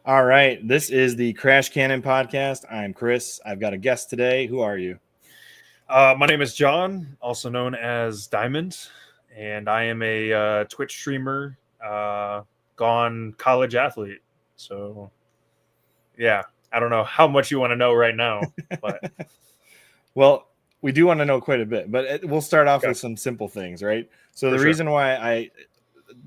All right. This is the Crash Canon podcast. I'm Chris. I've got a guest today. Who are you? My name is John, also known as Diamond, and I am a Twitch streamer, gone college athlete. So, yeah, I don't know how much you want to know right now, but Well, we do want to know quite a bit, but we'll start off okay, with some simple things, right? So for the sure. reason why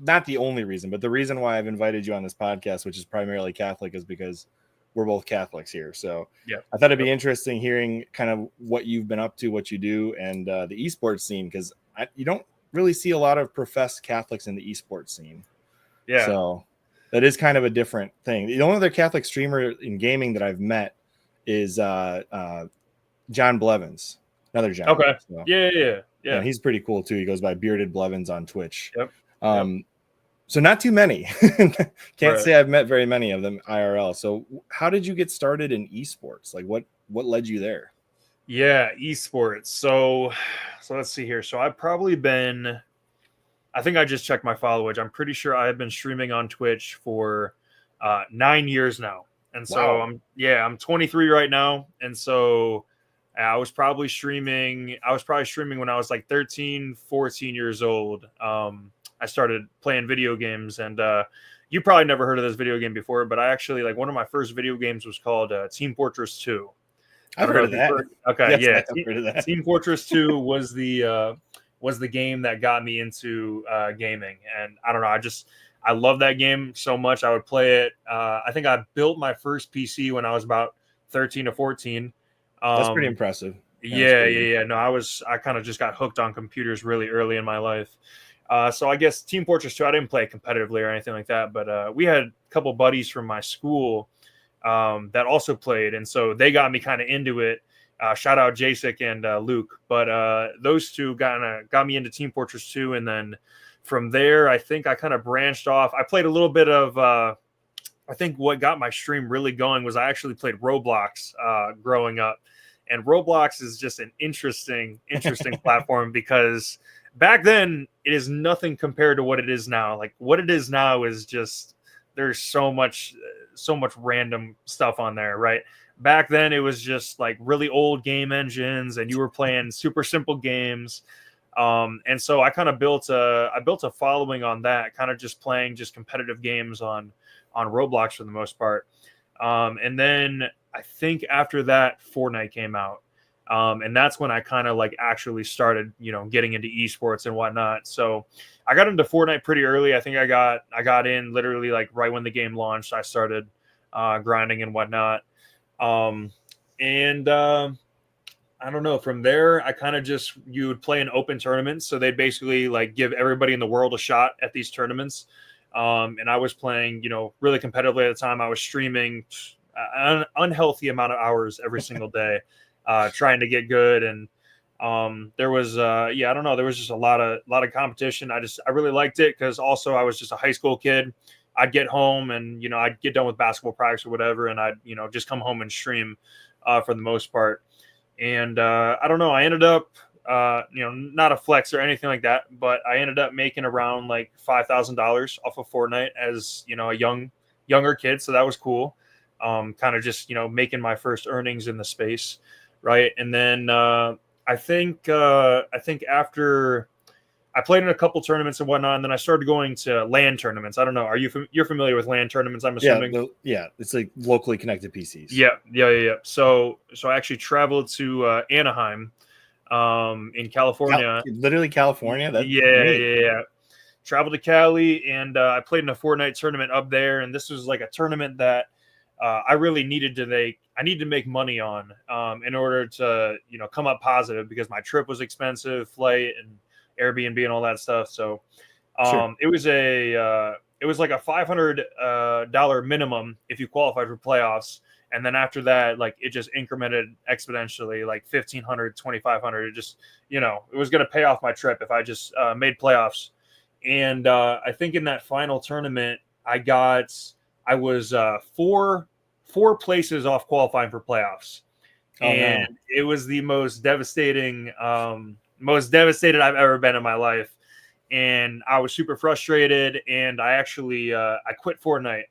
not the only reason, but the reason why I've invited you on this podcast, which is primarily Catholic, is because we're both Catholics here. So Yeah. I thought it'd be Yep. interesting hearing kind of what you've been up to, what you do, and the esports scene, because you don't really see a lot of professed Catholics in the esports scene. Yeah. So that is kind of a different thing. The only other Catholic streamer in gaming that I've met is John Blevins, another John. Okay. So, Yeah. he's pretty cool too. He goes by Bearded Blevins on Twitch. Yep. Yep. Um, so not too many. Can't Right. say I've met very many of them IRL. So how did you get started in esports? Like what led you there? Yeah. Esports. So let's see here. So I've probably been. I think I just checked my followage. I'm pretty sure I have been streaming on Twitch for 9 years now. And so Wow. I'm 23 right now. And so I was probably streaming when I was like 13, 14 years old. I started playing video games, and you probably never heard of this video game before, but I actually like one of my first video games was called Team Fortress 2. I I've don't know heard if of you've that. heard. Okay, Yes, yeah. I have heard of that. Team Fortress 2 was the game that got me into gaming, and I don't know. I love that game so much. I would play it. I think I built my first PC when I was about 13 to 14. That's pretty Um, impressive. That's yeah. No, I kind of just got hooked on computers really early in my life. So I guess Team Fortress 2, I didn't play competitively or anything like that, but we had a couple buddies from my school that also played, and so they got me kind of into it. Shout out Jacek and Luke, but those two got me into Team Fortress 2, and then from there, I think I kind of branched off. I played a little bit of. I think what got my stream really going was I actually played Roblox growing up, and Roblox is just an interesting platform because back then it is nothing compared to what it is now. Like what it is now is just there's so much random stuff on there, right? Back then it was just like really old game engines and you were playing super simple games. And so I kind of built a following on that, kind of just playing just competitive games on Roblox for the most part. And then I think after that Fortnite came out. And that's when I kind of like actually started, getting into esports and whatnot. So I got into Fortnite pretty early. I think I got in literally like right when the game launched. I started grinding and whatnot. And I don't know. From there, I kind of just you would play in open tournaments, so they basically like give everybody in the world a shot at these tournaments. And I was playing, really competitively at the time. I was streaming an unhealthy amount of hours every single day, trying to get good. And there was, I don't know, there was just a lot of competition. I really liked it because also I was just a high school kid. I'd get home and I'd get done with basketball practice or whatever, and I'd just come home and stream for the most part. And I don't know, I ended up not a flex or anything like that, but I ended up making around like $5,000 off of Fortnite as a younger kid, so that was cool. Kind of just making my first earnings in the space, right? And then I think after I played in a couple tournaments and whatnot, and then I started going to LAN tournaments. I don't know. You're familiar with LAN tournaments? I'm assuming. It's like locally connected PCs. Yeah. So I actually traveled to Anaheim, in California. Literally California. That's Yeah, neat. yeah. Traveled to Cali, and I played in a Fortnite tournament up there. And this was like a tournament that I really needed to make. I needed to make money on in order to come up positive because my trip was expensive, flight and Airbnb and all that stuff. So Sure. it was like a $500 minimum if you qualified for playoffs. And then after that, like it just incremented exponentially, like 1,500, 2,500. It just, it was going to pay off my trip if I just made playoffs. And I think in that final tournament, I was four places off qualifying for playoffs. And it was the most devastating, most devastated I've ever been in my life. And I was super frustrated. And I actually, I quit Fortnite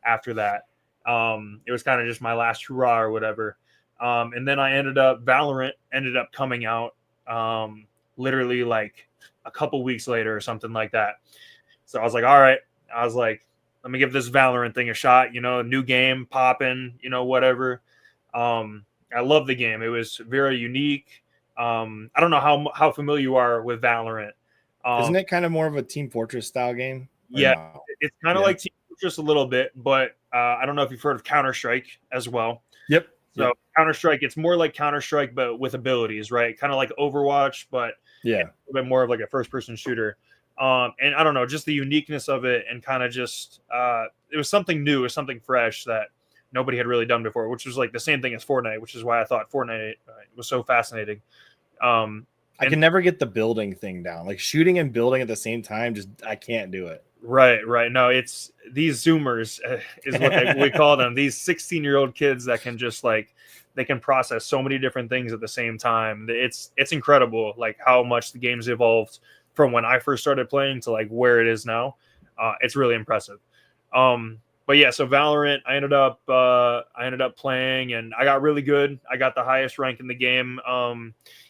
after that. It was kind of just my last hurrah or whatever. And then Valorant ended up coming out literally like a couple weeks later or something like that. So I was like, all right. I was like, let me give this Valorant thing a shot. A new game popping, whatever. I love the game. It was very unique. I don't know how familiar you are with Valorant. Isn't it kind of more of a Team Fortress style game? Or Yeah, no? it's kind of like Team Fortress a little bit, but I don't know if you've heard of Counter-Strike as well. Yep. So Counter-Strike, it's more like Counter-Strike, but with abilities, right? Kind of like Overwatch, but yeah, a little bit more of like a first-person shooter. And I don't know, just the uniqueness of it, and kind of just it was something new, it was something fresh that nobody had really done before, which was like the same thing as Fortnite, which is why I thought Fortnite was so fascinating. I can never get the building thing down. Like shooting and building at the same time, just I can't do it. Right. No, it's these Zoomers is what we call them. These 16-year-old kids that can just like they can process so many different things at the same time. It's incredible, like how much the game's evolved from when I first started playing to like where it is now. It's really impressive. But yeah, so Valorant, I ended up playing, and I got really good. I got the highest rank in the game.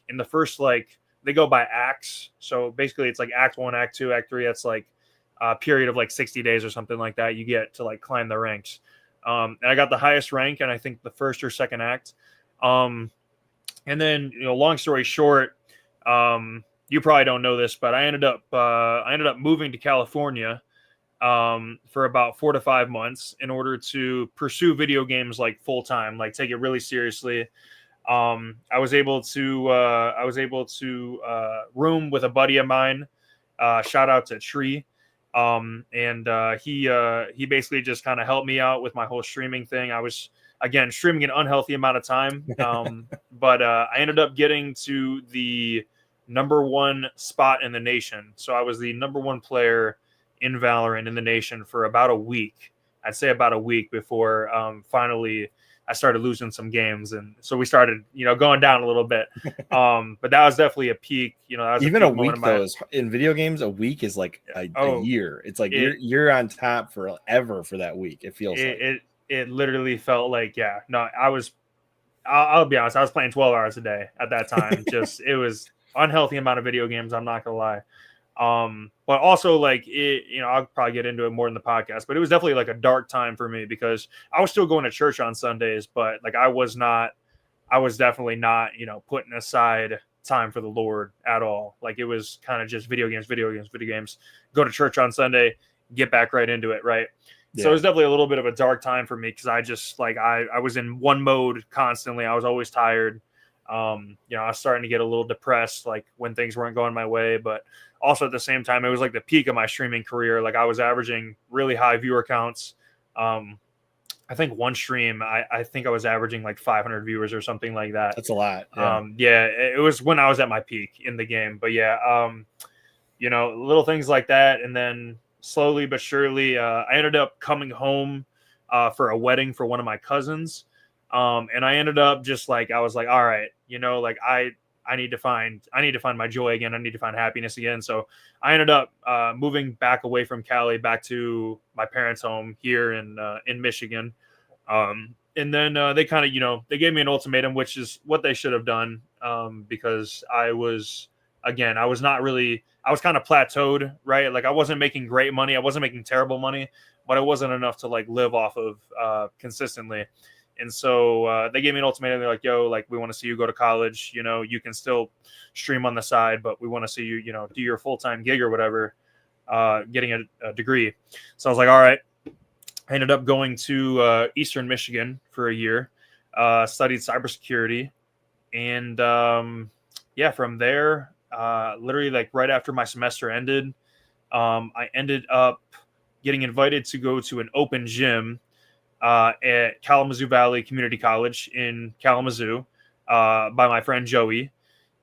In the first, like, they go by acts. So basically it's like act 1, act 2, act 3. That's like a period of like 60 days or something like that. You get to like climb the ranks. And I got the highest rank, and I think the first or second act. And then, long story short, you probably don't know this, but I ended up moving to California for about 4 to 5 months in order to pursue video games like full time, like take it really seriously. I was able to room with a buddy of mine. Shout out to Tree. And he basically just kind of helped me out with my whole streaming thing. I was again streaming an unhealthy amount of time, but I ended up getting to the #1 spot in the nation. So I was the #1 player in Valorant in the nation for about a week. I'd say about a week before finally I started losing some games, and so we started, going down a little bit. But that was definitely a peak. That was even a peak week though. In video games, a week is like a year. It's like you're on top forever for that week. It feels it literally felt like I'll be honest. I was playing 12 hours a day at that time. Just it was unhealthy amount of video games. I'm not gonna lie. But also like I'll probably get into it more in the podcast, but it was definitely like a dark time for me because I was still going to church on Sundays, but like I was definitely not, putting aside time for the Lord at all. Like it was kind of just video games, go to church on Sunday, get back right into it. Right. Yeah. So it was definitely a little bit of a dark time for me because I just like, I was in one mode constantly. I was always tired. I was starting to get a little depressed, like when things weren't going my way, but also at the same time, it was like the peak of my streaming career. Like I was averaging really high viewer counts. I think one stream, I think I was averaging like 500 viewers or something like that. That's a lot. Yeah. It was when I was at my peak in the game, but yeah, little things like that. And then slowly but surely, I ended up coming home for a wedding for one of my cousins. And I ended up just like, I was like, all right, like I need to find my joy again. I need to find happiness again. So I ended up moving back away from Cali, back to my parents' home here in Michigan. And then they kind of, they gave me an ultimatum, which is what they should have done. Because I was kind of plateaued, right? Like I wasn't making great money. I wasn't making terrible money, but it wasn't enough to like live off of consistently. And so they gave me an ultimatum. They're like, yo, like, we want to see you go to college. You can still stream on the side, but we want to see you, do your full-time gig or whatever, getting a degree. So I was like, all right. I ended up going to Eastern Michigan for a year, studied cybersecurity. And from there, literally like right after my semester ended, I ended up getting invited to go to an open gym at Kalamazoo Valley Community College in Kalamazoo by my friend Joey.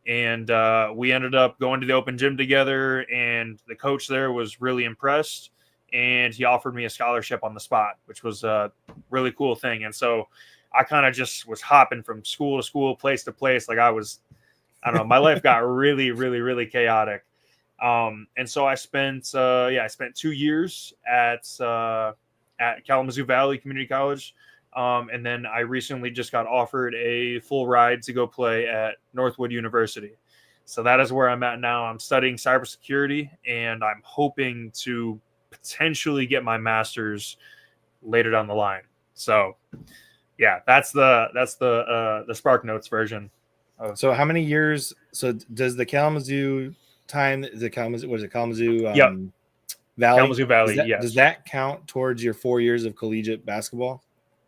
And we ended up going to the open gym together, and the coach there was really impressed, and he offered me a scholarship on the spot, which was a really cool thing. And so I kind of just was hopping from school to school, place to place. Like I don't know, my life got really, really, really chaotic. And so I spent 2 years at at Kalamazoo Valley Community College. And then I recently just got offered a full ride to go play at Northwood University. So that is where I'm at now. I'm studying cybersecurity, and I'm hoping to potentially get my master's later down the line. So yeah, that's the Spark Notes version. So how many years? So does the Kalamazoo time? Is it Kalamazoo? What is it? Kalamazoo Yep. Valley. Kalamazoo Valley. Does Yes. that count towards your 4 years of collegiate basketball?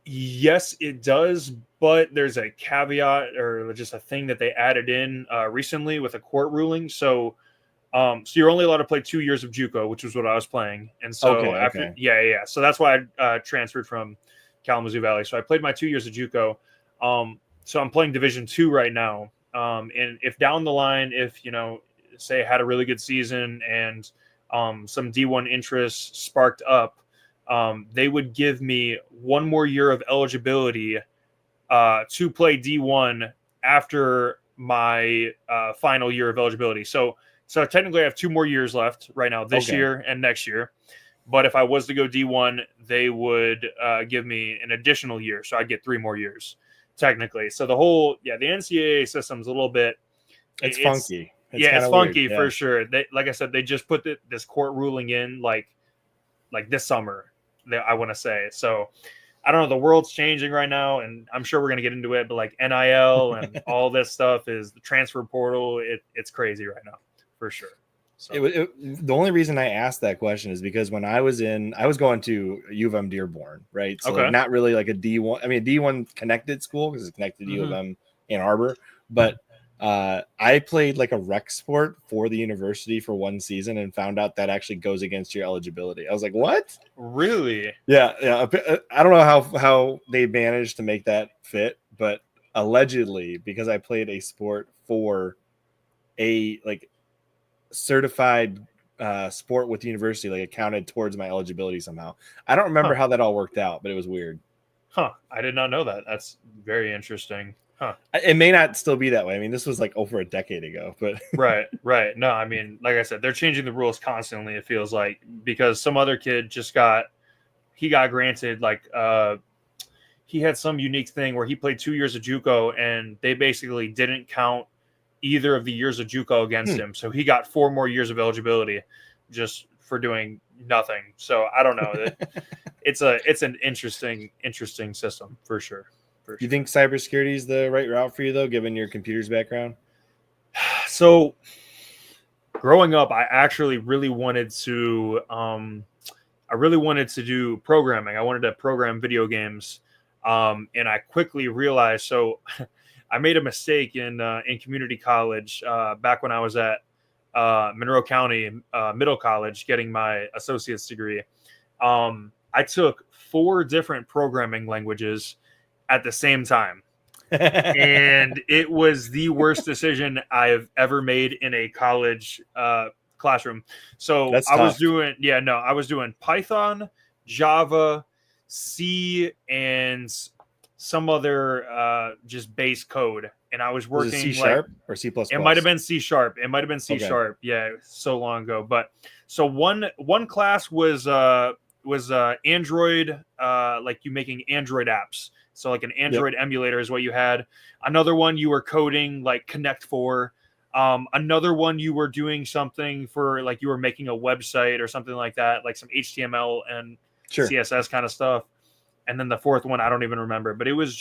Yes, it does, but there's a caveat or just a thing that they added in recently with a court ruling. So you're only allowed to play 2 years of JUCO, which was what I was playing. And so yeah. So that's why I transferred from Kalamazoo Valley. So I played my 2 years of JUCO. So I'm playing Division II right now. And if down the line, if say I had a really good season and some D1 interests sparked up, they would give me 1 more year of eligibility to play D1 after my final year of eligibility. So technically I have 2 more years left right now, this year and next year. But if I was to go D1, they would give me an additional year. So I'd get 3 more years technically. So the NCAA system's a little bit... It's funky. It's funky for sure. They, like I said, they just put this court ruling in like this summer, I want to say. So I don't know. The world's changing right now, and I'm sure we're going to get into it. But like NIL and all this stuff is the transfer portal. It's crazy right now, for sure. So. The only reason I asked that question is because when I was going to U of M Dearborn, right? So not really like a D1. I mean, a D1 connected school because it's connected to U of M Ann Arbor, but I played like a rec sport for the university for 1 season and found out that actually goes against your eligibility. I was like, what? Really? Yeah. I don't know how they managed to make that fit, but allegedly, because I played a sport for a like certified sport with the university, like it counted towards my eligibility somehow. I don't remember how that all worked out, but it was weird. I did not know that. That's very interesting. It may not still be that way. I mean, this was like over a decade ago, but right. No, I mean, like I said, they're changing the rules constantly. It feels like, because some other kid got granted like he had some unique thing where he played 2 years of JUCO and they basically didn't count either of the years of JUCO against him. So he got 4 more years of eligibility just for doing nothing. So I don't know. It's an interesting system for sure. You think cybersecurity is the right route for you, though, given your computer's background? So growing up, I actually really wanted to do programming. I wanted to program video games. And I quickly realized, so I made a mistake in community college back when I was at Monroe County Middle College getting my associate's degree. I took 4 different programming languages at the same time. And it was the worst decision I've ever made in a college classroom. So I was doing Python, Java, C, and some other just base code. And I was working C# or C++. It might have been C#. It might have been C#. Yeah, so long ago. But so one class was Android, like you making Android apps. So like an Android emulator is what you had. Another one you were coding like Connect 4. Another one you were doing something for like you were making a website or something like that, like some HTML and CSS kind of stuff. And then the 4th one, I don't even remember. But it was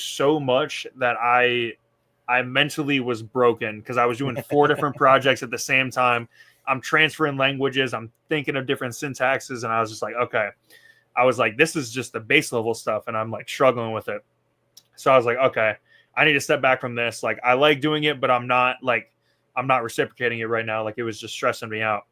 so much that I mentally was broken because I was doing 4 different projects at the same time. I'm transferring languages. I'm thinking of different syntaxes. And I was just like, okay. I was like, this is just the base level stuff. And I'm like struggling with it. So I was like, okay, I need to step back from this. Like, I like doing it, but I'm not reciprocating it right now. Like, it was just stressing me out.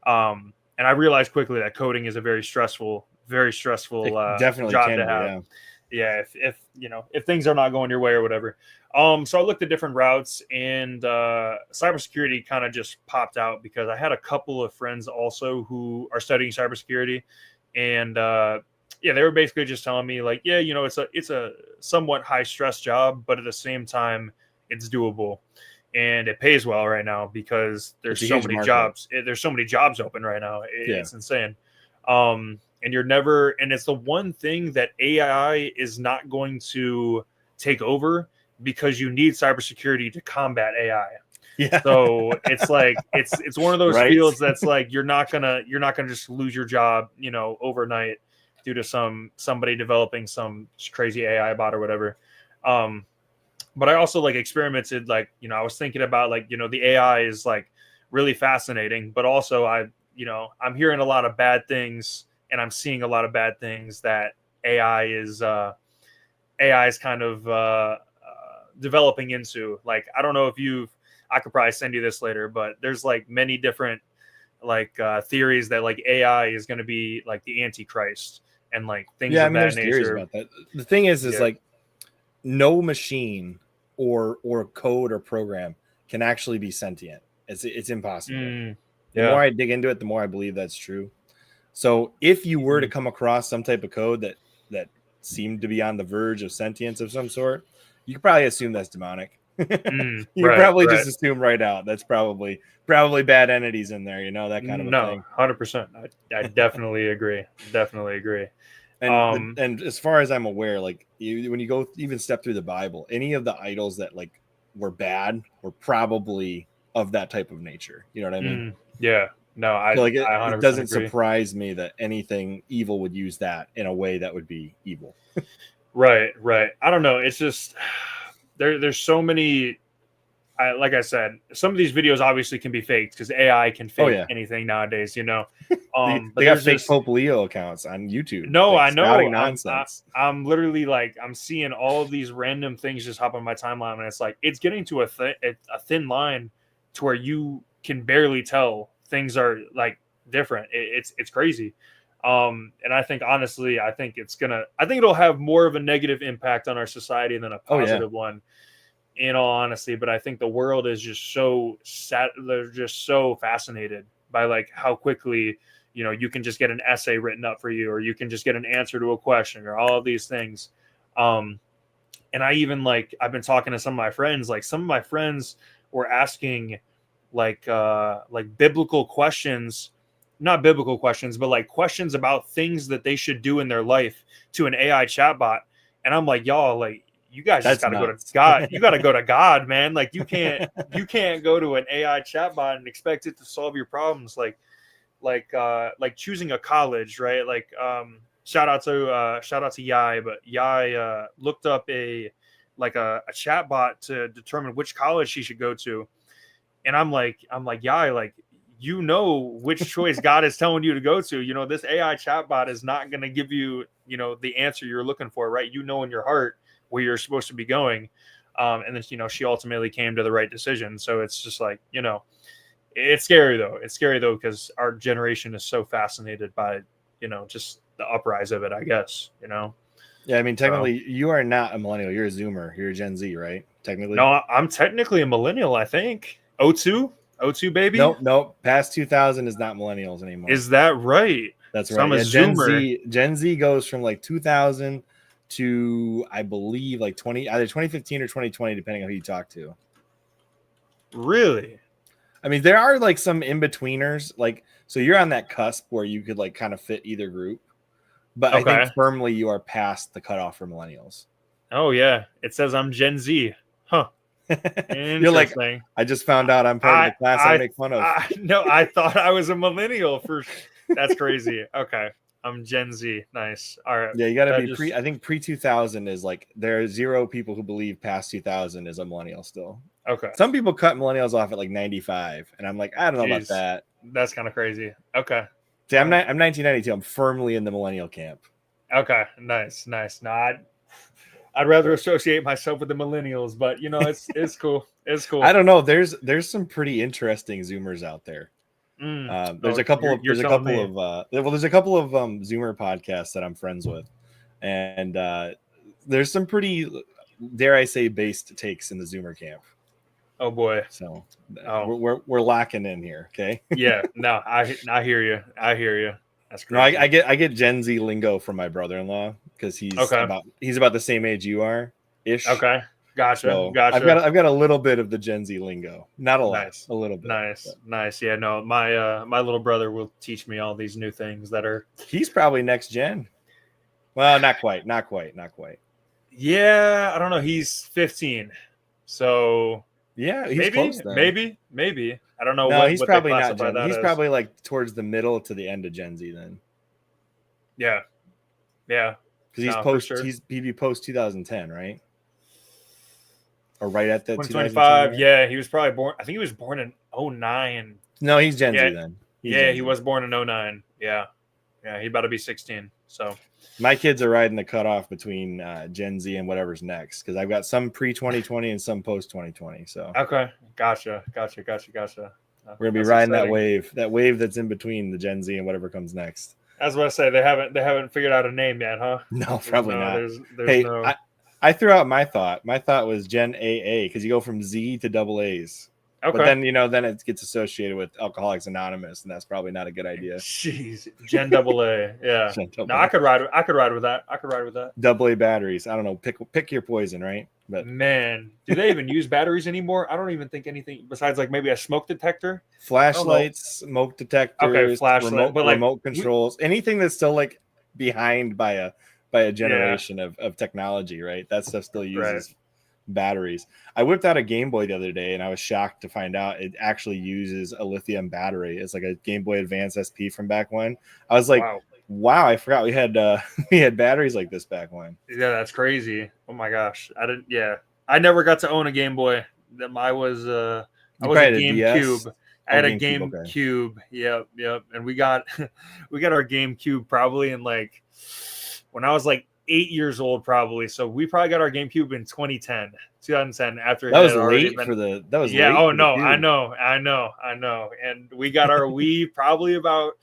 And I realized quickly that coding is a very stressful definitely job can to have. Yeah. If things are not going your way or whatever. So I looked at different routes, and cybersecurity kind of just popped out because I had a couple of friends also who are studying cybersecurity. And they were basically just telling me like, it's a somewhat high stress job, but at the same time, it's doable, and it pays well right now because there's so many jobs. There's so many jobs open right now. It's insane. and it's the one thing that AI is not going to take over, because you need cybersecurity to combat AI. Yeah. So it's like it's one of those Right. fields that's like you're not gonna just lose your job, overnight due to somebody developing some crazy AI bot or whatever. But I also like experimented, like, I was thinking about, like, the AI is like really fascinating, but also I'm hearing a lot of bad things, and I'm seeing a lot of bad things that AI is kind of developing into. Like, I don't know if I could probably send you this later, but there's like many different like theories that like AI is going to be like the Antichrist and like things of that there's nature. theories about that. The thing is like no machine or code or program can actually be sentient. It's impossible. The more I dig into it, the more I believe that's true. So if you were to come across some type of code that seemed to be on the verge of sentience of some sort, you could probably assume that's demonic. You probably just assume right out that's probably bad entities in there, that kind of a thing. 100%. I definitely agree. Definitely agree. And as far as I'm aware, like when you go even step through the Bible, any of the idols that like were bad were probably of that type of nature. You know what I mean? Yeah. No, I like it 100% doesn't agree. surprise me that anything evil would use that in a way that would be evil. Right. I don't know. It's just there's so many. Like I said, some of these videos obviously can be faked because AI can fake anything nowadays. They but got fake Pope Leo accounts on YouTube. No, like, I know. Nonsense. I'm literally like, I'm seeing all of these random things just hop on my timeline, and it's like it's getting to a thin line to where you can barely tell things are like different. It's crazy. And I think honestly, I think it'll have more of a negative impact on our society than a positive one, in all honesty. But I think the world is just so they're just so fascinated by like how quickly you can just get an essay written up for you, or you can just get an answer to a question, or all of these things. And I even I've been talking to some of my friends, like some of my friends were asking like biblical questions, not biblical questions, but like questions about things that they should do in their life to an AI chatbot. And I'm like, y'all, like, you guys just got to go to God. You got to go to God, man. Like you can't go to an AI chatbot and expect it to solve your problems. Like choosing a college, right? Like, shout out to Yai, but Yai looked up a chatbot to determine which college she should go to. And I'm like, Yai, like, which choice God is telling you to go to. This AI chatbot is not going to give you, the answer you're looking for, right? In your heart where you're supposed to be going. And then, she ultimately came to the right decision. So it's just like, it's scary though. It's scary though, because our generation is so fascinated by, just the uprise of it, I guess, Yeah, I mean, technically, you are not a millennial. You're a Zoomer. You're a Gen Z, right? Technically. No, I'm technically a millennial, I think. 02, baby? Nope. Past 2000 is not millennials anymore. Is that right? That's right. I'm a Zoomer. Gen Z goes from like 2000 to, I believe, like either 2015 or 2020, depending on who you talk to. Really? I mean, there are like some in-betweeners. Like, so you're on that cusp where you could like kind of fit either group. But I think firmly you are past the cutoff for millennials. Oh, yeah. It says I'm Gen Z. Huh. You're like, I just found out I'm part of the class I make fun of. No, I thought I was a millennial. That's crazy. Okay. I'm Gen Z. Nice. All right. Yeah, you got to be I think pre-2000 is like, there are zero people who believe past 2000 is a millennial still. Okay. Some people cut millennials off at like 95. And I'm like, I don't know about that. That's kind of crazy. Okay. See, I'm 1992. I'm firmly in the millennial camp. Okay. Nice. No, I'd rather associate myself with the millennials, but it's cool. It's cool. I don't know. There's some pretty interesting Zoomers out there. There's a couple of Zoomer podcasts that I'm friends with, and there's some pretty, dare I say, based takes in the Zoomer camp. Oh boy. So we're locking in here. Okay. Yeah. No, I hear you. That's great. No, I get Gen Z lingo from my brother-in-law because he's about the same age you are ish. Okay. Gotcha. So Gotcha. I've got a little bit of the Gen Z lingo, not a lot, Nice. a little bit. Nice. But Nice. Yeah. No, my little brother will teach me all these new things that are. he's probably next gen. Well, not quite. Not quite. Not quite. Yeah, I don't know. He's 15, so Yeah, he's close then. maybe. I don't know No, he's what they probably not classify Gen. that He's as. probably like towards the middle to the end of Gen Z then. Yeah, yeah. Because he's he'd be post 2010, right? Or right at the 2025. right? Yeah, he was probably born. I think he was born in 09. No, he's Gen Z then. He was born in 09. Yeah, he about to be 16. So my kids are riding the cutoff between Gen Z and whatever's next, because I've got some pre 2020 and some post 2020. So okay, gotcha. We're gonna be riding exciting. that wave that's in between the Gen Z and whatever comes next. I was about to say they haven't figured out a name yet, huh? No, probably not. There's hey, no... I threw out my thought. My thought was Gen AA, because you go from Z to double A's. Okay. But then it gets associated with Alcoholics Anonymous, and that's probably not a good idea. Jeez, Gen double A, yeah. No, I could ride with that. Double A batteries. I don't know. Pick your poison, right? But man, do they even use batteries anymore? I don't even think anything besides like maybe a smoke detector, flashlights, smoke detectors, flashlight, remote controls, anything that's still like behind by a generation of technology, right? That stuff still uses batteries. I whipped out a Game Boy the other day, and I was shocked to find out it actually uses a lithium battery. It's like a Game Boy Advance SP from back when. I was like, wow, I forgot we had batteries like this back when. Yeah, that's crazy. Oh my gosh, I never got to own a Game Boy. I was a GameCube. I had a GameCube. Okay. Yep. And we got our GameCube probably in like when I was like 8 years old, probably. So we probably got our GameCube in 2010 after that was late for the that was yeah. Late oh no, I know. And we got our Wii probably about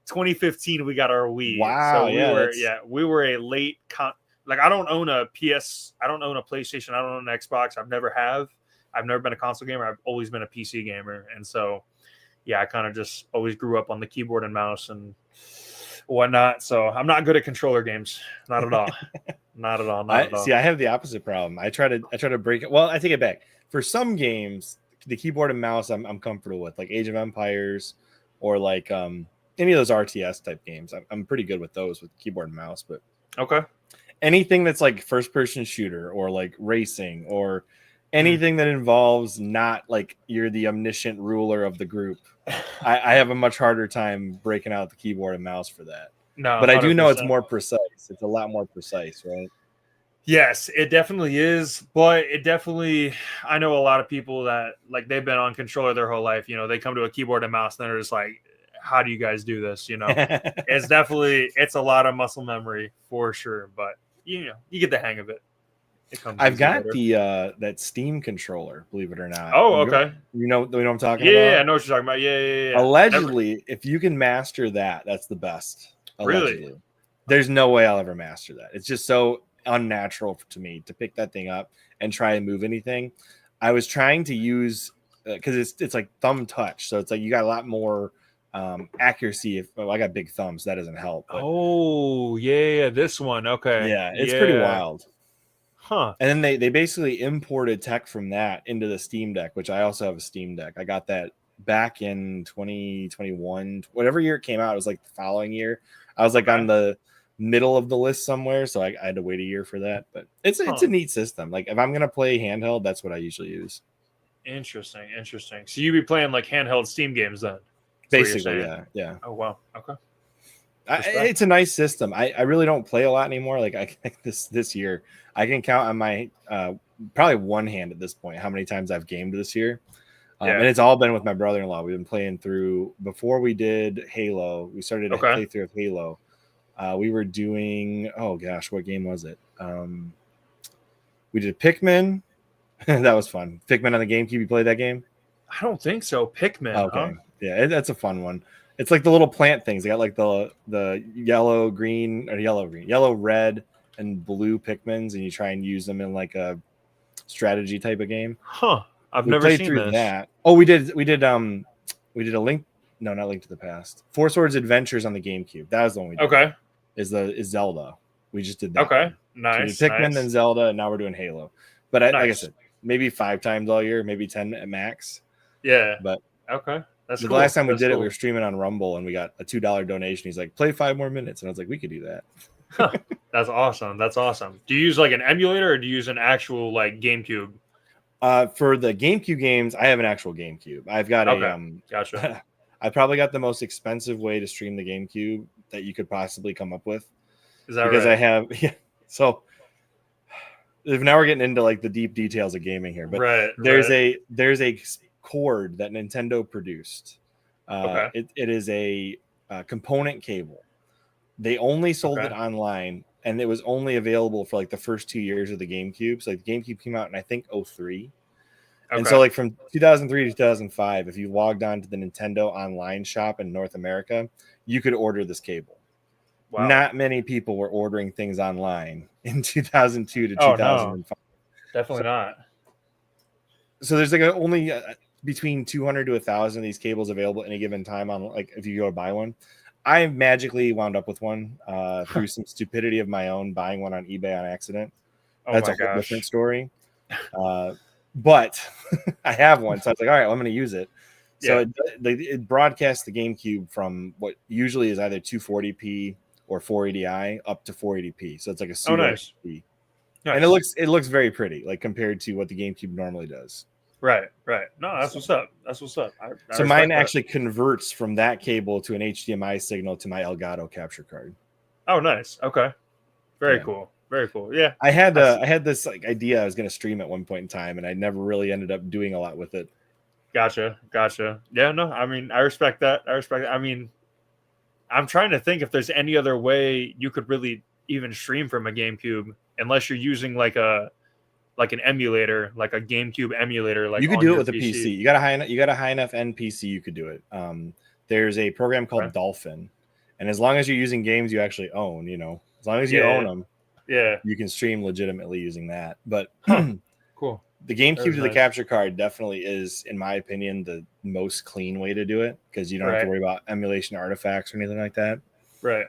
2015. We got our Wii. Wow. So we were a late like I don't own a PS. I don't own a PlayStation. I don't own an Xbox. I've never been a console gamer. I've always been a PC gamer. And so, yeah, I kind of just always grew up on the keyboard and mouse and whatnot. So I'm not good at controller games. Not at all. Not at all. See, I have the opposite problem. I try to break it. Well, I take it back. For some games, the keyboard and mouse I'm comfortable with, like Age of Empires or like any of those RTS type games. I'm pretty good with those with keyboard and mouse. But okay. Anything that's like first person shooter or like racing or anything that involves not like you're the omniscient ruler of the group, I have a much harder time breaking out the keyboard and mouse for that. No, but I do know it's more precise. It's a lot more precise, right? Yes, it definitely is. But I know a lot of people that like they've been on controller their whole life. You know, they come to a keyboard and mouse and they're just like, how do you guys do this? You know, it's a lot of muscle memory for sure. But you get the hang of it. I've got that Steam controller, believe it or not. Oh, okay. You know what I'm talking about? Yeah, I know what you're talking about. Yeah. Allegedly, if you can master that, that's the best. Allegedly. Really? There's no way I'll ever master that. It's just so unnatural to me to pick that thing up and try and move anything. I was trying to use because it's like thumb touch, so it's like you got a lot more accuracy. I got big thumbs, that doesn't help. But, this one. Okay. Yeah, it's pretty wild. Huh. And then they basically imported tech from that into the Steam Deck, which I also have a Steam Deck. I got that back in 2021, whatever year it came out. It was like the following year. I was like on the middle of the list somewhere, so I had to wait a year for that. But it's a neat system. Like if I'm gonna play handheld, that's what I usually use. Interesting. So you be playing like handheld Steam games then? Basically, yeah. Oh wow. Okay. It's a nice system. I really don't play a lot anymore. Like this year, I can count on my probably one hand at this point how many times I've gamed this year. And it's all been with my brother-in-law. We've been playing through before we did Halo. We started a playthrough of Halo. We were doing what game was it? We did Pikmin. That was fun. Pikmin on the GameCube. You played that game? I don't think so. Pikmin. Okay. Huh? Yeah, that's a fun one. It's like the little plant things. They got like the yellow, red, and blue Pikmins, and you try and use them in like a strategy type of game. Huh. I've never seen through this. That. Oh, we did a Link. No, not Link to the Past. Four Swords Adventures on the GameCube. That was the one we did. Okay. Is Zelda. We just did that. Okay. Nice. So we did Pikmin and Zelda, and now we're doing Halo. But like I said, maybe 5 times all year, maybe 10 at max. Yeah. But okay. That's the cool. last time we That's did it, cool. we were streaming on Rumble and we got a $2 donation. He's like, play 5 more minutes. And I was like, we could do that. That's awesome. That's awesome. Do you use like an emulator or do you use an actual like GameCube? For the GameCube games, I have an actual GameCube. I've got Gotcha. I probably got the most expensive way to stream the GameCube that you could possibly come up with. Is that because right? I have so now we're getting into like the deep details of gaming here, but there's a cord that Nintendo produced. It is a component cable. They only sold it online, and it was only available for like the first 2 years of the GameCube. So like, the GameCube came out in I think 2003. And so like from 2003 to 2005, if you logged on to the Nintendo online shop in North America, you could order this cable. Wow. Not many people were ordering things online in 2002 to 2005. No, definitely not. So there's like only between 200 to 1,000 of these cables available at any given time on like if you go to buy one. I magically wound up with one through some stupidity of my own, buying one on eBay on accident. That's a whole different story. But I have one, so I was like, all right, well, I'm going to use it. So it broadcasts the GameCube from what usually is either 240p or 480i up to 480p. So it's like a pseudo HD. Nice. And it looks very pretty, like compared to what the GameCube normally does. Right. No, that's what's up. That's what's up. So mine actually converts from that cable to an HDMI signal to my Elgato capture card. Oh, nice. Okay. Very cool. Very cool. Yeah. I had this like idea I was going to stream at one point in time, and I never really ended up doing a lot with it. Gotcha. Yeah, no, I mean, I respect that. I mean, I'm trying to think if there's any other way you could really even stream from a GameCube, unless you're using like an emulator, like a GameCube emulator. Like you could do it with a PC. You got a high enough end PC, you could do it. There's a program called Dolphin, and as long as you're using games you actually own, as long as you own them, you can stream legitimately using that. But cool. The GameCube to the capture card definitely is, in my opinion, the most clean way to do it because you don't have to worry about emulation artifacts or anything like that. Right.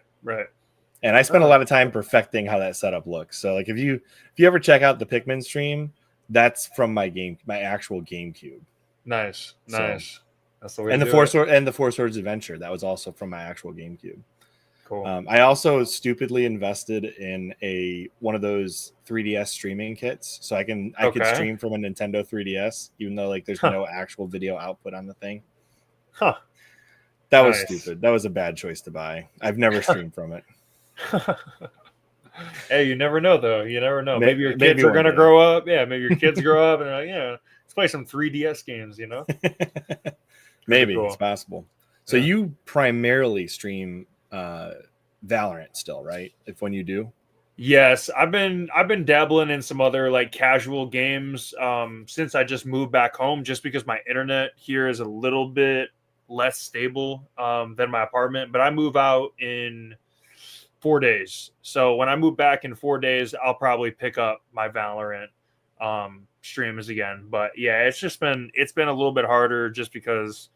And I spent a lot of time perfecting how that setup looks. So, like, if you ever check out the Pikmin stream, that's from my actual GameCube. Nice. That's the way. And the Four Swords Adventure, that was also from my actual GameCube. Cool. I also stupidly invested in one of those 3DS streaming kits, so I could stream from a Nintendo 3DS, even though like there's no actual video output on the thing. That was stupid. That was a bad choice to buy. I've never streamed from it. Hey, you never know though. You never know. Maybe your kids are gonna grow up. Yeah, maybe your kids grow up and they're like, let's play some 3DS games. Maybe it's possible. So you primarily stream Valorant still, right? When you do. Yes, I've been dabbling in some other like casual games since I just moved back home, just because my internet here is a little bit less stable than my apartment. But I move out in 4 days, so when I move back in 4 days, I'll probably pick up my Valorant streams again. But yeah, it's been a little bit harder just because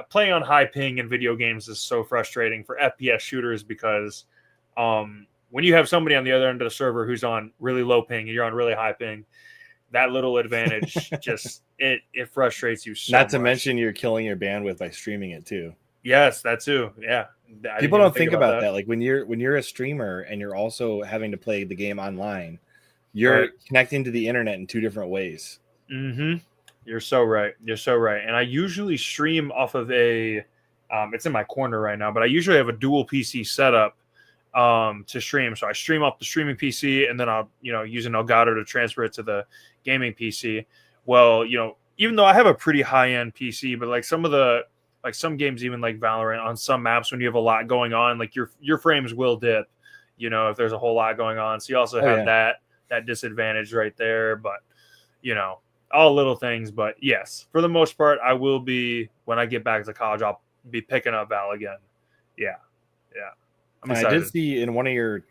playing on high ping in video games is so frustrating for FPS shooters because when you have somebody on the other end of the server who's on really low ping and you're on really high ping, that little advantage just it frustrates you so much. Not to mention you're killing your bandwidth by streaming it too. Yes, that too. Yeah. People don't think about that. Like when you're a streamer and you're also having to play the game online, you're connecting to the internet in two different ways. Mm-hmm. You're so right. And I usually stream off of it's in my corner right now, but I usually have a dual PC setup to stream. So I stream off the streaming PC and then I'll, use an Elgato to transfer it to the gaming PC. Well, even though I have a pretty high-end PC, but like some games, even like Valorant, on some maps when you have a lot going on, like your frames will dip, if there's a whole lot going on. So you also have that disadvantage right there. But, all little things. But yes, for the most part, I will be, when I get back to college, I'll be picking up Val again. Yeah. I'm excited. I did see in one of your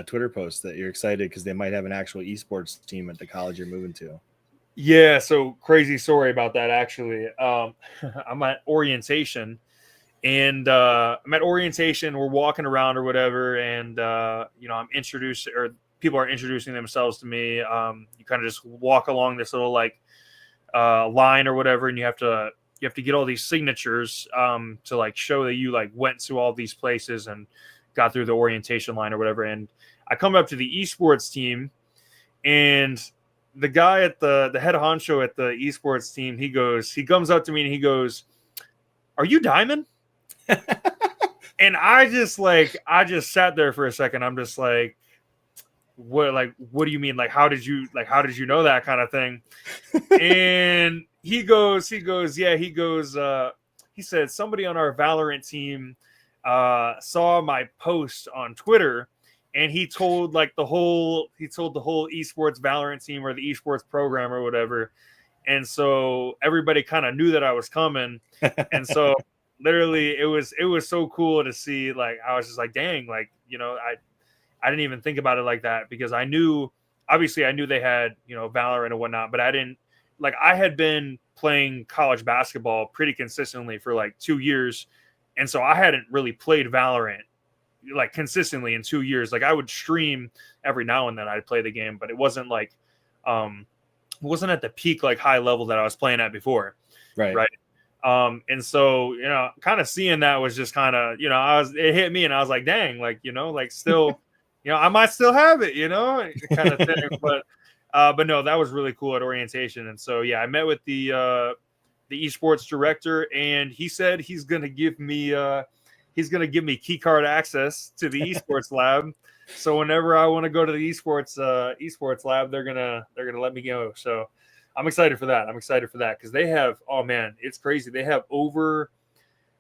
Twitter posts that you're excited because they might have an actual esports team at the college you're moving to. Yeah, so crazy story about that, actually. I'm at orientation, and we're walking around or whatever, and I'm introduced, or people are introducing themselves to me. You kind of just walk along this little like line or whatever, and you have to get all these signatures to like show that you like went to all these places and got through the orientation line or whatever. And I come up to the esports team, and the guy at the head honcho at the esports team, he comes up to me and he goes, "Are you Diamond?" And I just sat there for a second. I'm just like, what do you mean? Like, how did you know that kind of thing? And he said somebody on our Valorant team saw my post on Twitter, and he told the whole esports Valorant team or the esports program or whatever. And so everybody kind of knew that I was coming. And so literally it was so cool to see. Like, I was just like, dang, like, you know, I didn't even think about it like that, because I knew they had, you know, Valorant and whatnot, but I didn't, like, I had been playing college basketball pretty consistently for like 2 years. And so I hadn't really played Valorant like consistently in 2 years. Like, I would stream every now and then, I'd play the game, but it wasn't like, it wasn't at the peak, like high level that I was playing at before. Right. And so, you know, kind of seeing that was just kind of, you know, it hit me, and I was like, dang, like, you know, like still, you know, I might still have it, you know, kind of thing. But no, that was really cool at orientation. And so, yeah, I met with the esports director, and he said he's going to give me key card access to the esports lab. So whenever I want to go to the esports lab, they're gonna let me go. So I'm excited for that. Because they have, oh man, it's crazy. They have over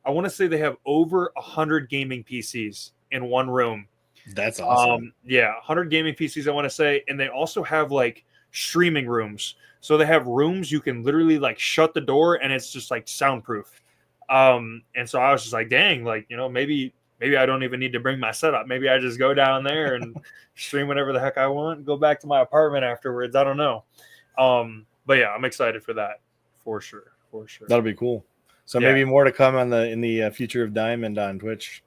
100 gaming PCs in one room. That's awesome. 100 gaming PCs, I want to say. And they also have like streaming rooms. So they have rooms you can literally like shut the door and it's just like soundproof. And so I was just like, dang, like, you know, maybe I don't even need to bring my setup. Maybe I just go down there and stream whatever the heck I want and go back to my apartment afterwards. I don't know. But yeah, I'm excited for that for sure. That'll be cool. So maybe more to come in the future of Diamond on Twitch.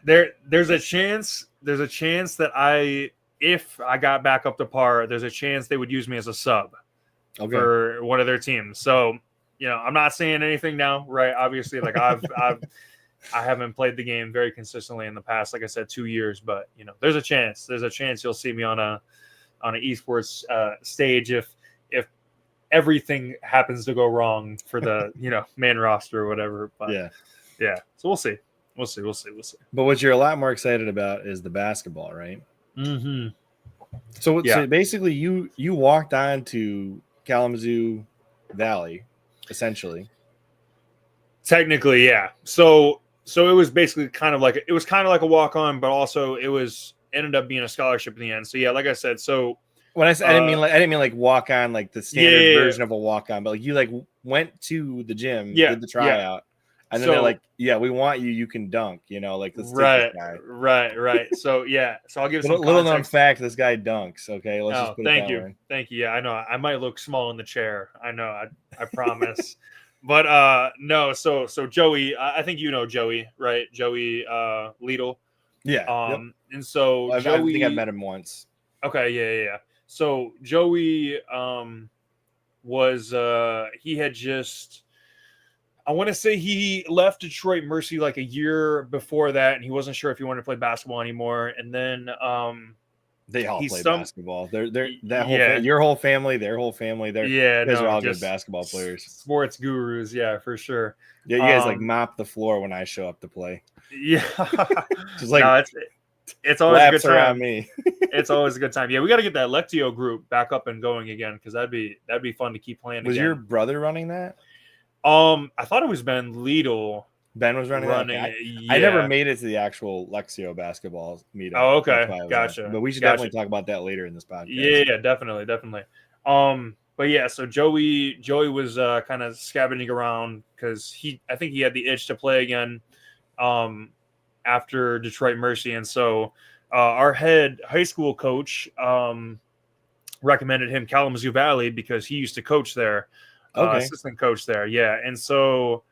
There's a chance that if I got back up to par, there's a chance they would use me as a sub for one of their teams. So, you know, I'm not saying anything now, right? Obviously, like I haven't played the game very consistently in the past, like I said, 2 years, but you know, there's a chance you'll see me on an esports stage if everything happens to go wrong for the, you know, main roster or whatever. But yeah. So we'll see. But what you're a lot more excited about is the basketball, right? Mm-hmm. So basically you walked on to Kalamazoo Valley, essentially. Technically, yeah. So it was basically kind of like a walk on, but also ended up being a scholarship in the end. So yeah, like I said, so when I said I didn't mean like walk on like the standard version of a walk on, but like you like went to the gym, did the tryout, and then they're like, yeah, we want you. You can dunk, you know, like let's take this guy. Right. So yeah, so I'll give some little known fact: this guy dunks. Okay, let's just put thank you. Yeah, I know I might look small in the chair. I know. I promise. But no, so Joey, I think you know Joey, right? Joey Lidl. Yeah. And so Joey, I think I've met him once. Okay, yeah. So Joey was he had just, I want to say he left Detroit Mercy like a year before that, and he wasn't sure if he wanted to play basketball anymore. And then they all play basketball. Your whole family, their whole family. You guys are all good basketball players. Sports gurus, yeah, for sure. Yeah, you guys like mop the floor when I show up to play. Yeah, just like it's always a good time. Around me. It's always a good time. Yeah, we got to get that Lectio group back up and going again, because that'd be fun to keep playing. Was your brother running that? I thought it was Ben Lidl. Ben was running that? I never made it to the actual Lexio basketball meetup. Oh, okay. Gotcha. But we should definitely talk about that later in this podcast. Yeah, definitely. But yeah, so Joey was kind of scavenging around because I think he had the itch to play again after Detroit Mercy. And so our head high school coach recommended him Kalamazoo Valley because he used to coach there. Assistant coach there. Yeah. And so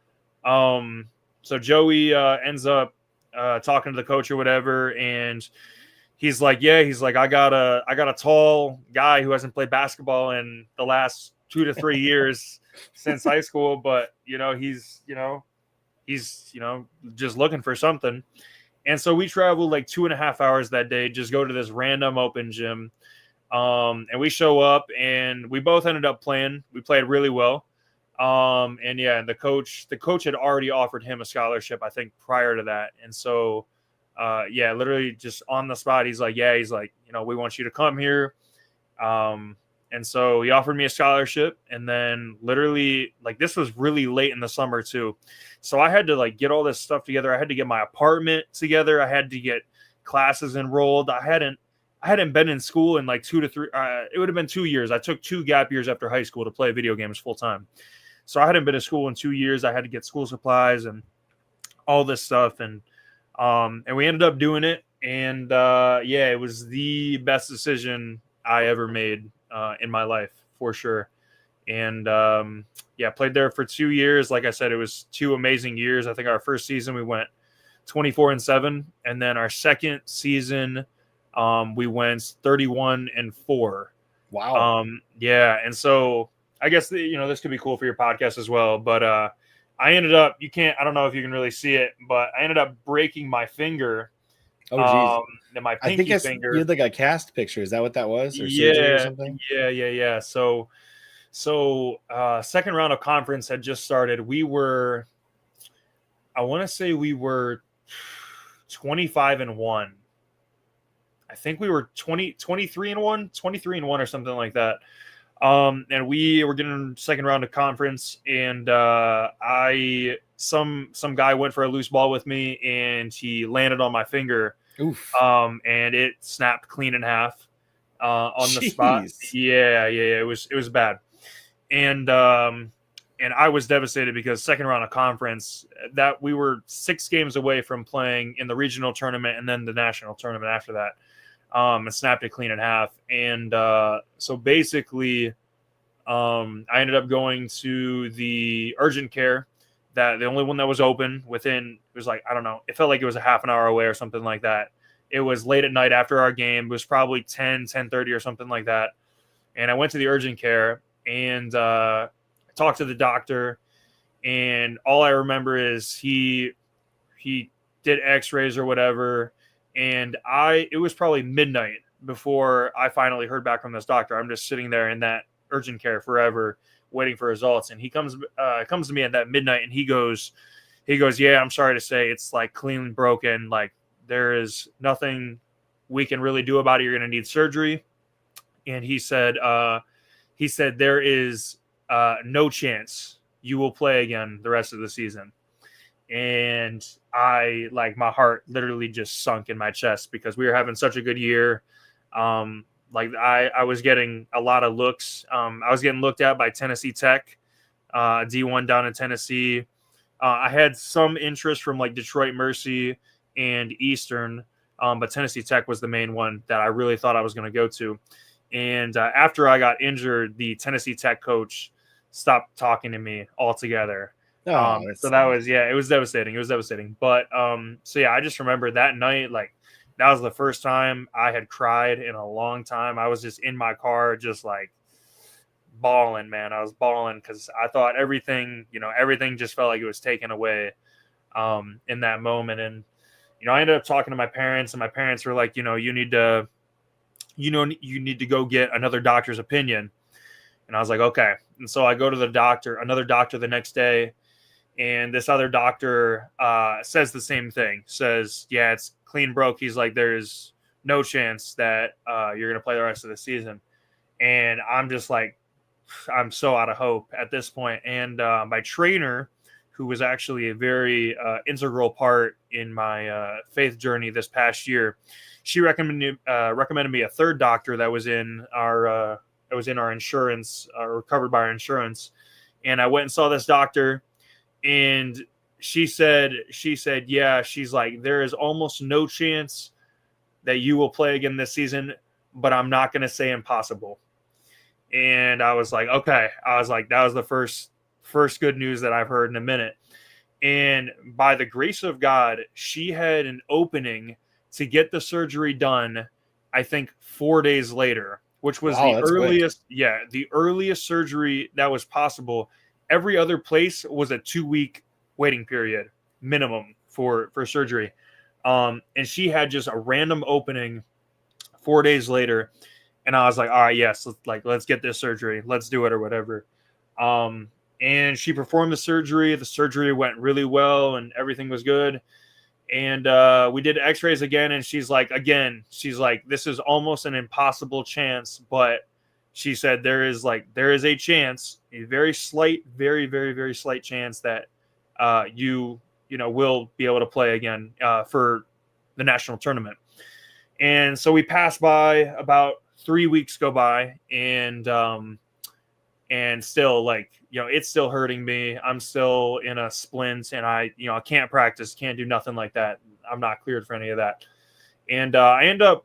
so Joey ends up talking to the coach or whatever, and he's like, yeah, he's like, I got a tall guy who hasn't played basketball in the last 2 to 3 years since high school, but he's just looking for something. And so we traveled like 2.5 hours that day, just go to this random open gym. And we show up and we both ended up playing. We played really well. And the coach had already offered him a scholarship, I think, prior to that. And so, literally just on the spot, he's like, we want you to come here. And so he offered me a scholarship, and then literally, like, this was really late in the summer too. So I had to like get all this stuff together. I had to get my apartment together. I had to get classes enrolled. I hadn't been in school in like 2 to 3. It would have been 2 years. I took 2 gap years after high school to play video games full time. So I hadn't been to school in 2 years. I had to get school supplies and all this stuff. And we ended up doing it. And it was the best decision I ever made in my life, for sure. And played there for 2 years. Like I said, it was 2 amazing years. I think our first season we went 24-7. And then our second season, we went 31-4. Wow. And so I guess this could be cool for your podcast as well. But I ended up, I don't know if you can really see it, but I ended up breaking my finger. Oh, geez. And my pinky finger. You had like a cast picture. Is that what that was? Or yeah, surgery or something? Yeah. So second round of conference had just started. I want to say we were 25-1. I think we were 23-1 or something like that. And we were getting second round of conference, and some guy went for a loose ball with me, and he landed on my finger. Oof. And it snapped clean in half on the spot. Yeah. It was bad. And I was devastated because second round of conference, that we were 6 games away from playing in the regional tournament and then the national tournament after that. And snapped it clean in half. And so basically, I ended up going to the urgent care, that the only one that was open within, it was like, I don't know, it felt like it was a half an hour away or something like that. It was late at night after our game. It was probably 10:30 or something like that. And I went to the urgent care and talked to the doctor. And all I remember is he did x-rays or whatever. And it was probably midnight before I finally heard back from this doctor. I'm just sitting there in that urgent care forever, waiting for results. And he comes to me at that midnight, and he goes, yeah, I'm sorry to say, it's like clean broken. Like, there is nothing we can really do about it. You're going to need surgery. And he said there is no chance you will play again the rest of the season. And my heart literally just sunk in my chest because we were having such a good year. I was getting a lot of looks. I was getting looked at by Tennessee Tech, D1 down in Tennessee. I had some interest from like Detroit Mercy and Eastern, but Tennessee Tech was the main one that I really thought I was going to go to. And after I got injured, the Tennessee Tech coach stopped talking to me altogether. So that was, it was devastating. But I just remember that night, like, that was the first time I had cried in a long time. I was just in my car, just like bawling, man. I was bawling because I thought everything just felt like it was taken away in that moment. And, I ended up talking to my parents, and my parents were like, you need to go get another doctor's opinion. And I was like, okay. And so I go to another doctor the next day. And this other doctor says the same thing, says, yeah, it's clean broke. He's like, there's no chance that you're going to play the rest of the season. And I'm just like, I'm so out of hope at this point. And my trainer, who was actually a very integral part in my faith journey this past year, she recommended me a third doctor that was in our insurance, or covered by our insurance. And I went and saw this doctor. And she said, yeah, she's like, there is almost no chance that you will play again this season, but I'm not going to say impossible. And I was like, okay. I was like, that was the first good news that I've heard in a minute. And by the grace of God, she had an opening to get the surgery done, I think 4 days later, which was Wow, the that's earliest. Quick. Yeah, the earliest surgery that was possible. Every other place was a 2-week waiting period minimum for surgery. And she had just a random opening 4 days later. And I was like, all right, yes, let's get this surgery. Let's do it or whatever. And she performed the surgery. The surgery went really well and everything was good. And we did x-rays again. And she's like, this is almost an impossible chance. But she said there is a chance, a very slight, very, very, very slight chance that you will be able to play again for the national tournament. And so we passed by, about 3 weeks go by, and still, it's still hurting me. I'm still in a splint, and I can't practice, can't do nothing like that. I'm not cleared for any of that. And I end up,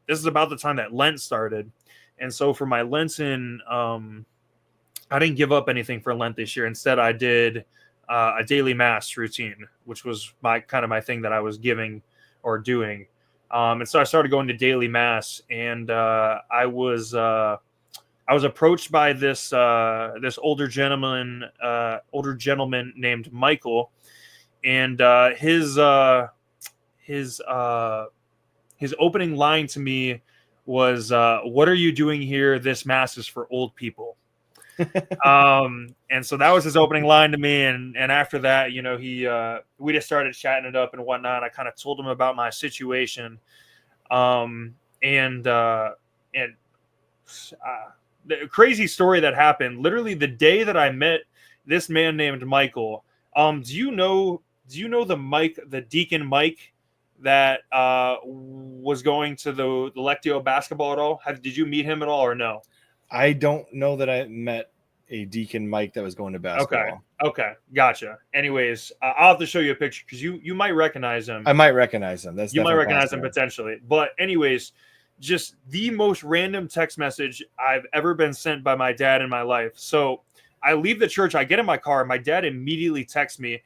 this is about the time that Lent started. And so for my Lenten, I didn't give up anything for Lent this year. Instead, I did a daily mass routine, which was my thing that I was giving or doing. And so I started going to daily mass, and I was approached by this older gentleman named Michael, and his opening line to me was, "What are you doing here? This mass is for old people." And so that was his opening line to me. And after that, we just started chatting it up and whatnot. I kind of told him about my situation. The crazy story that happened literally the day that I met this man named Michael. Do you know the Deacon Mike that was going to the Lectio basketball at all? Did you meet him at all or no? I don't know that I met a Deacon Mike that was going to basketball. Okay, gotcha. Anyways, I'll have to show you a picture because you might recognize him. I might recognize him. You might recognize him potentially. But anyways, just the most random text message I've ever been sent by my dad in my life. So I leave the church, I get in my car, my dad immediately texts me,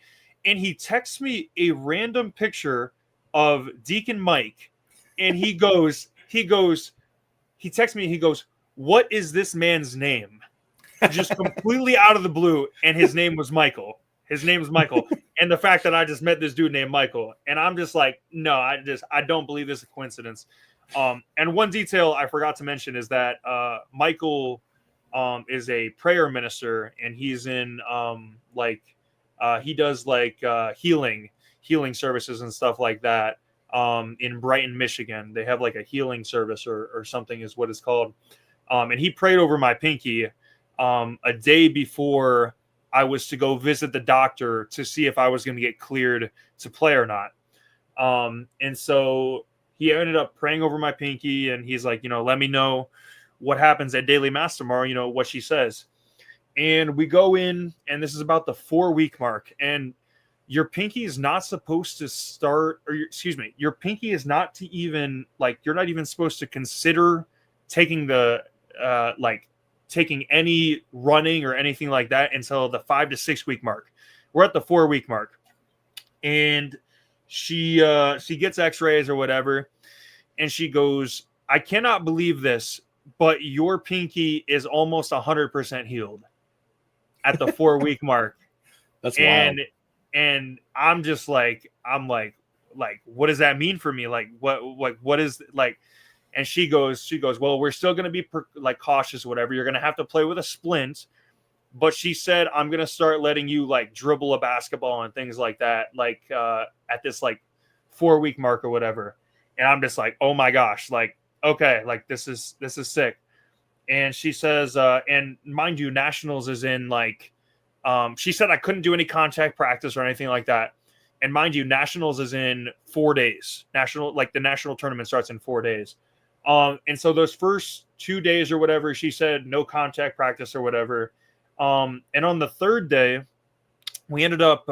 and he texts me a random picture of Deacon Mike, and he texts me, he goes, "What is this man's name?" Just completely out of the blue, and his name was Michael. And the fact that I just met this dude named Michael, and I'm just like, no, I don't believe this is a coincidence. And one detail I forgot to mention is that Michael is a prayer minister, and he's in he does healing services and stuff like that in Brighton, Michigan. They have like a healing service or something is what it's called. And he prayed over my pinky a day before I was to go visit the doctor to see if I was going to get cleared to play or not. And so he ended up praying over my pinky, and he's like, let me know what happens at daily mass tomorrow, what she says. And we go in, and this is about the 4-week mark, and your pinky is not supposed to start, your pinky is not to even, you're not even supposed to consider taking taking any running or anything like that until the 5 to 6 week mark. We're at the 4-week mark, and she gets x-rays or whatever, and she goes, "I cannot believe this, but your pinky is almost 100% healed at the 4-week mark." That's wild. And I'm just like, what does that mean for me? What is And she goes, "Well, we're still going to be cautious, whatever. You're going to have to play with a splint." But she said, "I'm going to start letting you dribble a basketball and things like that, at this 4-week mark or whatever." And I'm just like, oh my gosh, okay, this is sick. And she says, and mind you, nationals is in she said I couldn't do any contact practice or anything like that. And mind you, nationals is in 4 days. The national tournament starts in 4 days. And so those first 2 days or whatever, she said no contact practice or whatever. And on the third day, we ended up,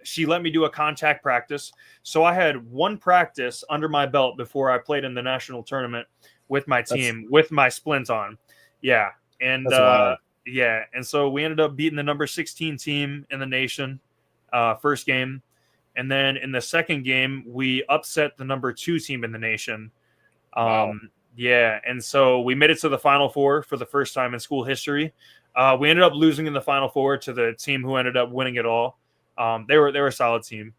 she let me do a contact practice. So I had one practice under my belt before I played in the national tournament with my team, with my splint on. Yeah. And, and so we ended up beating the number 16 team in the nation, first game. And then in the second game, we upset the number 2 team in the nation. Wow. Yeah, and so we made it to the Final Four for the first time in school history. We ended up losing in the Final Four to the team who ended up winning it all. They were a solid team.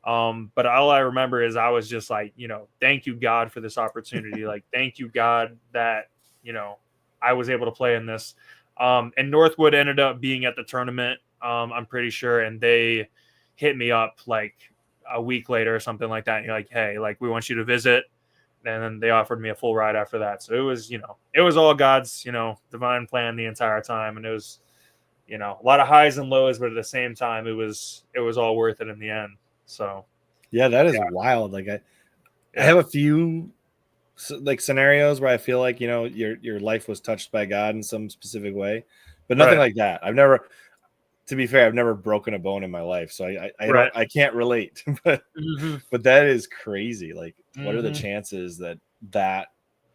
But all I remember is I was just like, thank you, God, for this opportunity. Like, thank you, God, that, I was able to play in this. And Northwood ended up being at the tournament, I'm pretty sure. And they hit me up like a week later or something like that. And you're like, hey, like, we want you to visit. And then they offered me a full ride after that. So it was all God's, divine plan the entire time. And it was, a lot of highs and lows, but at the same time, it was all worth it in the end. So, yeah, that is wild. Like I have a few like scenarios where I feel like, your life was touched by God in some specific way, but nothing like that. To be fair, I've never broken a bone in my life. So I can't relate, but that is crazy. Like, what are the chances that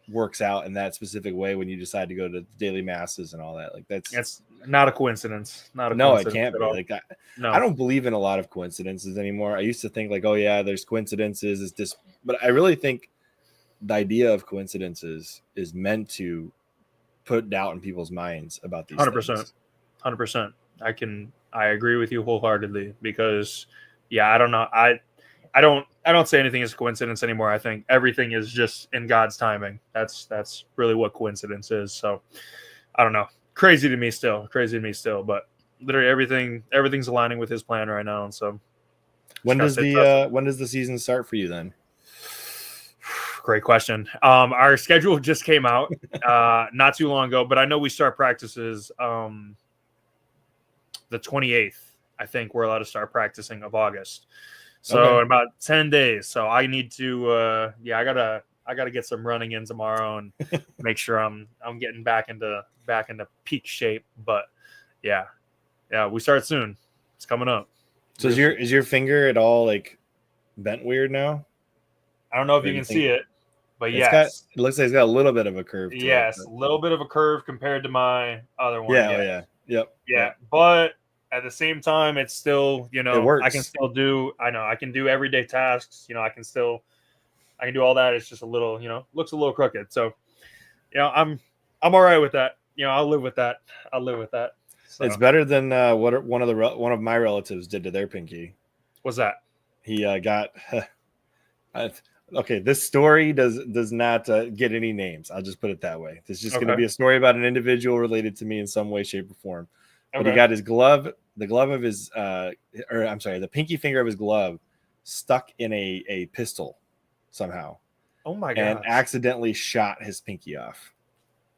works out in that specific way when you decide to go to daily masses and all that? Like, that's not a coincidence. It can't be. Like, I don't believe in a lot of coincidences anymore. I used to think like, oh yeah, there's coincidences. It's just, but I really think the idea of coincidences is meant to put doubt in people's minds about these 100%. 100%. I agree with you wholeheartedly because I don't know. I don't say anything is coincidence anymore. I think everything is just in God's timing. That's really what coincidence is. So I don't know. Crazy to me still, but literally everything's aligning with his plan right now. And so when does the season start for you then? Great question. Our schedule just came out not too long ago, but I know we start practices the 28th, I think we're allowed to start practicing of August. So in about 10 days. So I need to, I gotta get some running in tomorrow and make sure I'm getting back into peak shape. But yeah, we start soon. It's coming up. So is your finger at all like bent weird now? I don't know if you can see it, but it looks like it's got a little bit of a curve. Yes, a little bit of a curve compared to my other one. Yep. But at the same time, it's still, it works. I can still do. I can do everyday tasks. I can do all that. It's just a little, looks a little crooked. So, I'm all right with that. I'll live with that. So. It's better than what one of my relatives did to their pinky. What's that? He got. Okay, this story does not get any names. I'll just put it that way. It's just going to be a story about an individual related to me in some way, shape, or form. But he got his glove, the glove of his, the pinky finger of his glove stuck in a pistol somehow. Oh my gosh. And accidentally shot his pinky off.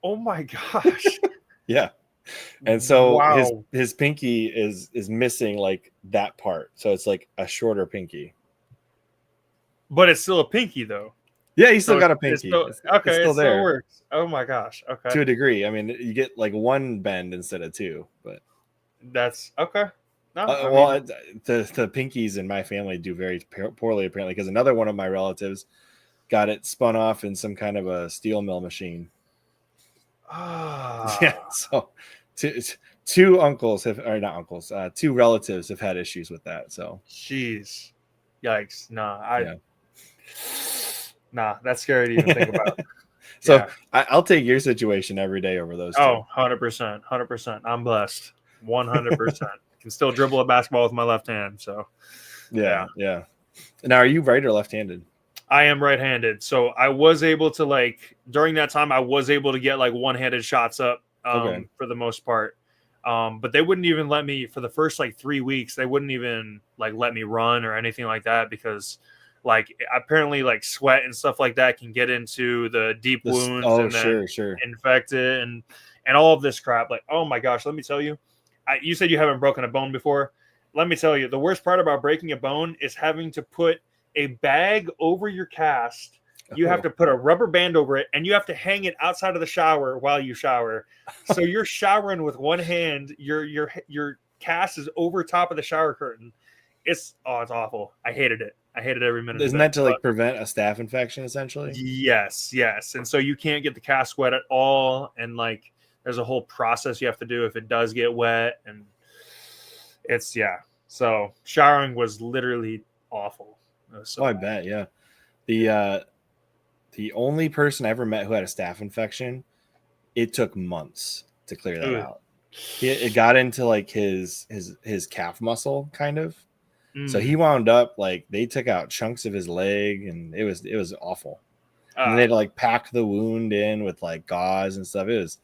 Oh my gosh. Yeah. And so his pinky is missing like that part. So it's like a shorter pinky. But it's still a pinky though. Yeah, he still got a pinky. It still works. Oh my gosh. Okay. To a degree. I mean, you get like one bend instead of two, but that's okay. No, the pinkies in my family do very poorly apparently because another one of my relatives got it spun off in some kind of a steel mill machine. Yeah, so two relatives have had issues with that. So jeez, yikes! Nah, that's scary to even think about. So I'll take your situation every day over those. 100%. I'm blessed. 100%. Can still dribble a basketball with my left hand. So yeah. Now, are you right or left-handed? I am right-handed. So I was able to during that time, I was able to get one-handed shots up for the most part. But they wouldn't even let me for the first 3 weeks. They wouldn't even let me run or anything like that because apparently sweat and stuff like that can get into the deep wounds and then infect it and all of this crap. Oh my gosh, let me tell you, you said you haven't broken a bone before. Let me tell you, the worst part about breaking a bone is having to put a bag over your cast. You have to put a rubber band over it and you have to hang it outside of the shower while you shower. So you're showering with one hand, your cast is over top of the shower curtain. It's awful. I hated it. I hated every minute. Isn't that to prevent a staph infection essentially? Yes. And so you can't get the cast wet at all. And there's a whole process you have to do if it does get wet. And it's, so showering was literally awful. It was so I bad. bet, yeah. The only person I ever met who had a staph infection, it took months to clear that Ugh. out. It got into like his calf muscle kind of. So he wound up like they took out chunks of his leg, and it was awful. And they'd like pack the wound in with like gauze and stuff. It was,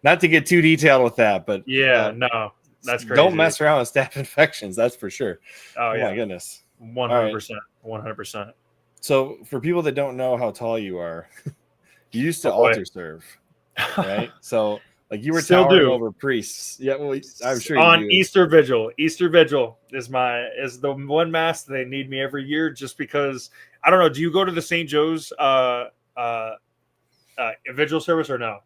not to get too detailed with that, but yeah, no, that's crazy. Don't mess around with staph infections, that's for sure. Oh yeah, my goodness, 100%, 100%. So for people that don't know how tall you are, you used to altar serve, right? So like you were Still towering over priests. Yeah, well, I'm sure on you do. Easter Vigil. Easter Vigil is the one mass they need me every year, just because I don't know. Do you go to the St. Joe's vigil service or no?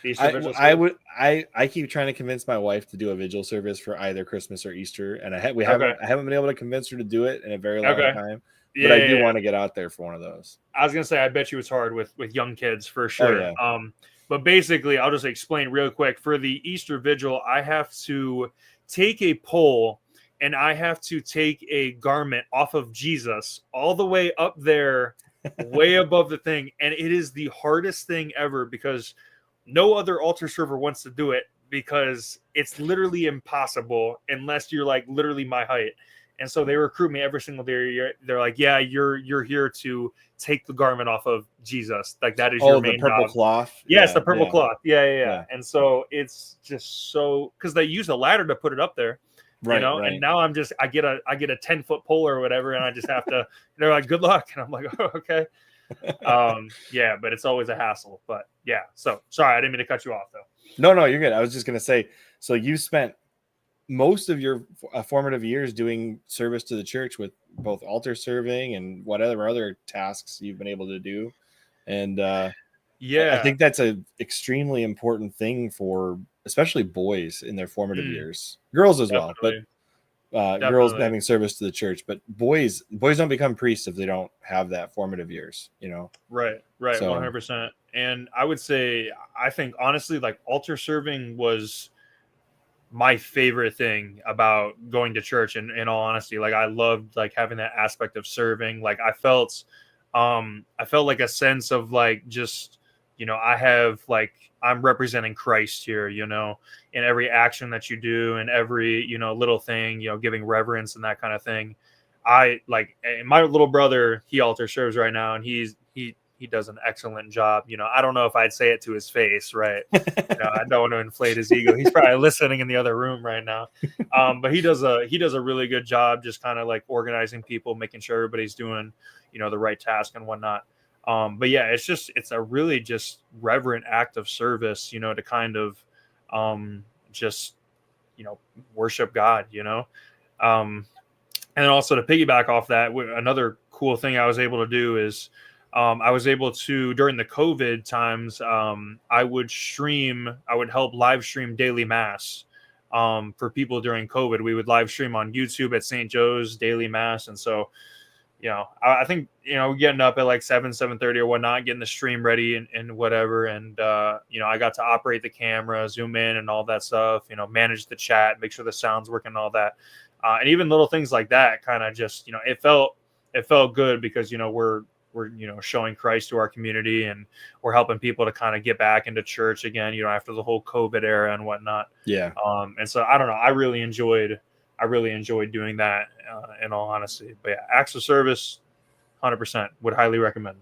I keep trying to convince my wife to do a vigil service for either Christmas or Easter, and I haven't been able to convince her to do it in a very long time. But I do want to get out there for one of those. I was gonna say, I bet you it's hard with young kids for sure. Oh, yeah. But basically, I'll just explain real quick. For the Easter Vigil, I have to take a pole and I have to take a garment off of Jesus all the way up there, way above the thing. And it is the hardest thing ever, because no other altar server wants to do it, because it's literally impossible unless you're like literally my height. And so they recruit me every single day. They're like, yeah, you're here to take the garment off of Jesus. Like that is your main the purple job. cloth. Yes, the purple cloth. Yeah. And so it's just so, because they use a ladder to put it up there, right? And now I get a 10-foot pole or whatever, and I just have to. They're like, good luck, and I'm like, oh, okay. Yeah, but it's always a hassle. But yeah, so sorry, I didn't mean to cut you off though. No, you're good. I was just gonna say, so you spent most of your formative years doing service to the church with both altar serving and whatever other tasks you've been able to do. And I think that's an extremely important thing for especially boys in their formative years, girls as well, but girls having service to the church, but boys don't become priests if they don't have that formative years, Right. So, 100%. And I would say, I think honestly, like altar serving was my favorite thing about going to church. And in all honesty, like I loved like having that aspect of serving. Like I felt like a sense of like, just, I'm representing Christ here, in every action that you do and every, little thing, giving reverence and that kind of thing. I like my little brother, he altar serves right now, and he does an excellent job. I don't know if I'd say it to his face, right? I don't want to inflate his ego. He's probably listening in the other room right now. But he does a really good job, just kind of like organizing people, making sure everybody's doing, the right task and whatnot. But yeah, it's a really just reverent act of service, to kind of just, worship God, and then also to piggyback off that, another cool thing I was able to do is I was able to, during the COVID times, I would help live stream daily mass for people during COVID. We would live stream on YouTube at St. Joe's daily mass. And so, I think, getting up at like 7:30 or whatnot, getting the stream ready and whatever. And, I got to operate the camera, zoom in and all that stuff, manage the chat, make sure the sound's working and all that. And even little things like that kind of just, it felt good, because, we're showing Christ to our community, and we're helping people to kind of get back into church again, after the whole COVID era and whatnot. Yeah. And so I don't know, I really enjoyed doing that, in all honesty. But yeah, acts of service, 100% would highly recommend.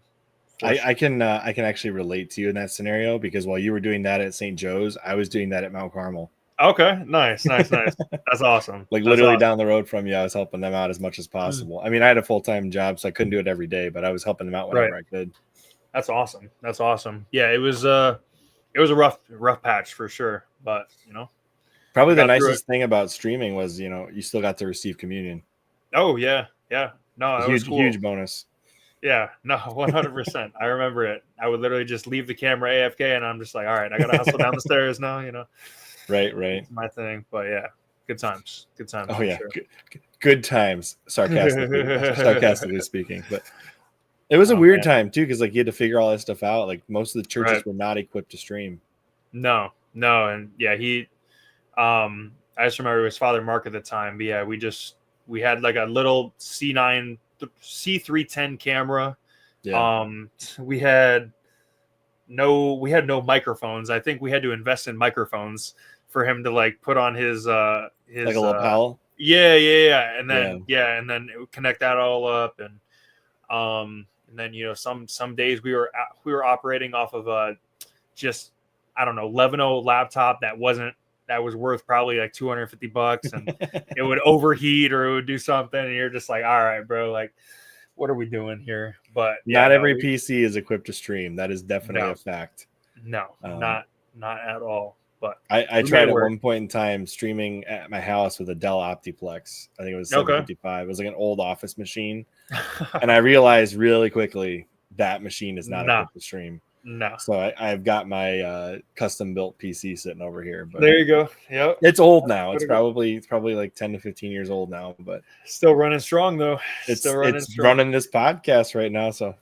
I can actually relate to you in that scenario, because while you were doing that at St. Joe's, I was doing that at Mount Carmel. Okay, nice. That's awesome. Like literally down the road from you, I was helping them out as much as possible. I mean, I had a full-time job, so I couldn't do it every day, but I was helping them out whenever I could. That's awesome. Yeah, it was a rough patch for sure, but probably the nicest thing about streaming was, you still got to receive communion. Oh yeah. No, that was cool. Huge bonus. Yeah, no, 100%. I remember it. I would literally just leave the camera AFK, and I'm just like, all right, I gotta hustle down the stairs now. Right. It's my thing. But yeah, good times. Oh yeah, sure. Good times. Sarcastically speaking, but it was a weird time too, because like you had to figure all that stuff out. Like most of the churches were not equipped to stream. No, and yeah, I just remember it was Father Mark at the time. But yeah, we just We had like a little C310 camera. Yeah. We had no microphones. I think we had to invest in microphones for him to like put on his Like a lapel. Yeah. And then and then it would connect that all up, and then some days we were operating off of just I don't know Levino laptop that was worth probably like $250, and it would overheat or it would do something, and you're just like, all right, bro, like what are we doing here? But not every PC is equipped to stream. That is definitely a fact. No, not at all. But I tried at one point in time streaming at my house with a Dell Optiplex. I think it was 755. It was like an old office machine. And I realized really quickly that machine is not equipped to stream. No. So I've got my custom built PC sitting over here. But there you go. Yep. It's old now. It's probably like 10 to 15 years old now, but still running strong though. It's running this podcast right now. So,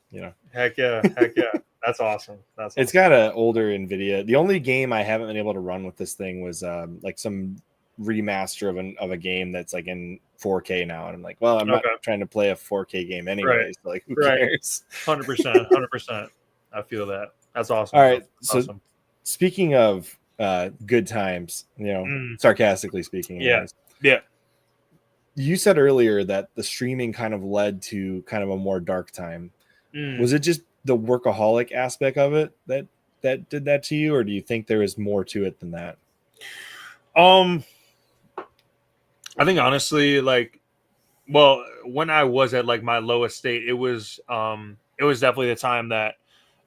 Heck yeah. That's awesome. It's got an older NVIDIA. The only game I haven't been able to run with this thing was like some remaster of a game that's like in 4K now, and I'm like, well, I'm not trying to play a 4K game anyway. So like, who cares? 100%. I feel that. That's awesome. All right. That's so awesome. Speaking of good times, sarcastically speaking. Yeah. You said earlier that the streaming kind of led to kind of a more dark time. Was it just the workaholic aspect of it that did that to you, or do you think there is more to it than that? I think honestly, when I was at like my lowest state, it was definitely the time that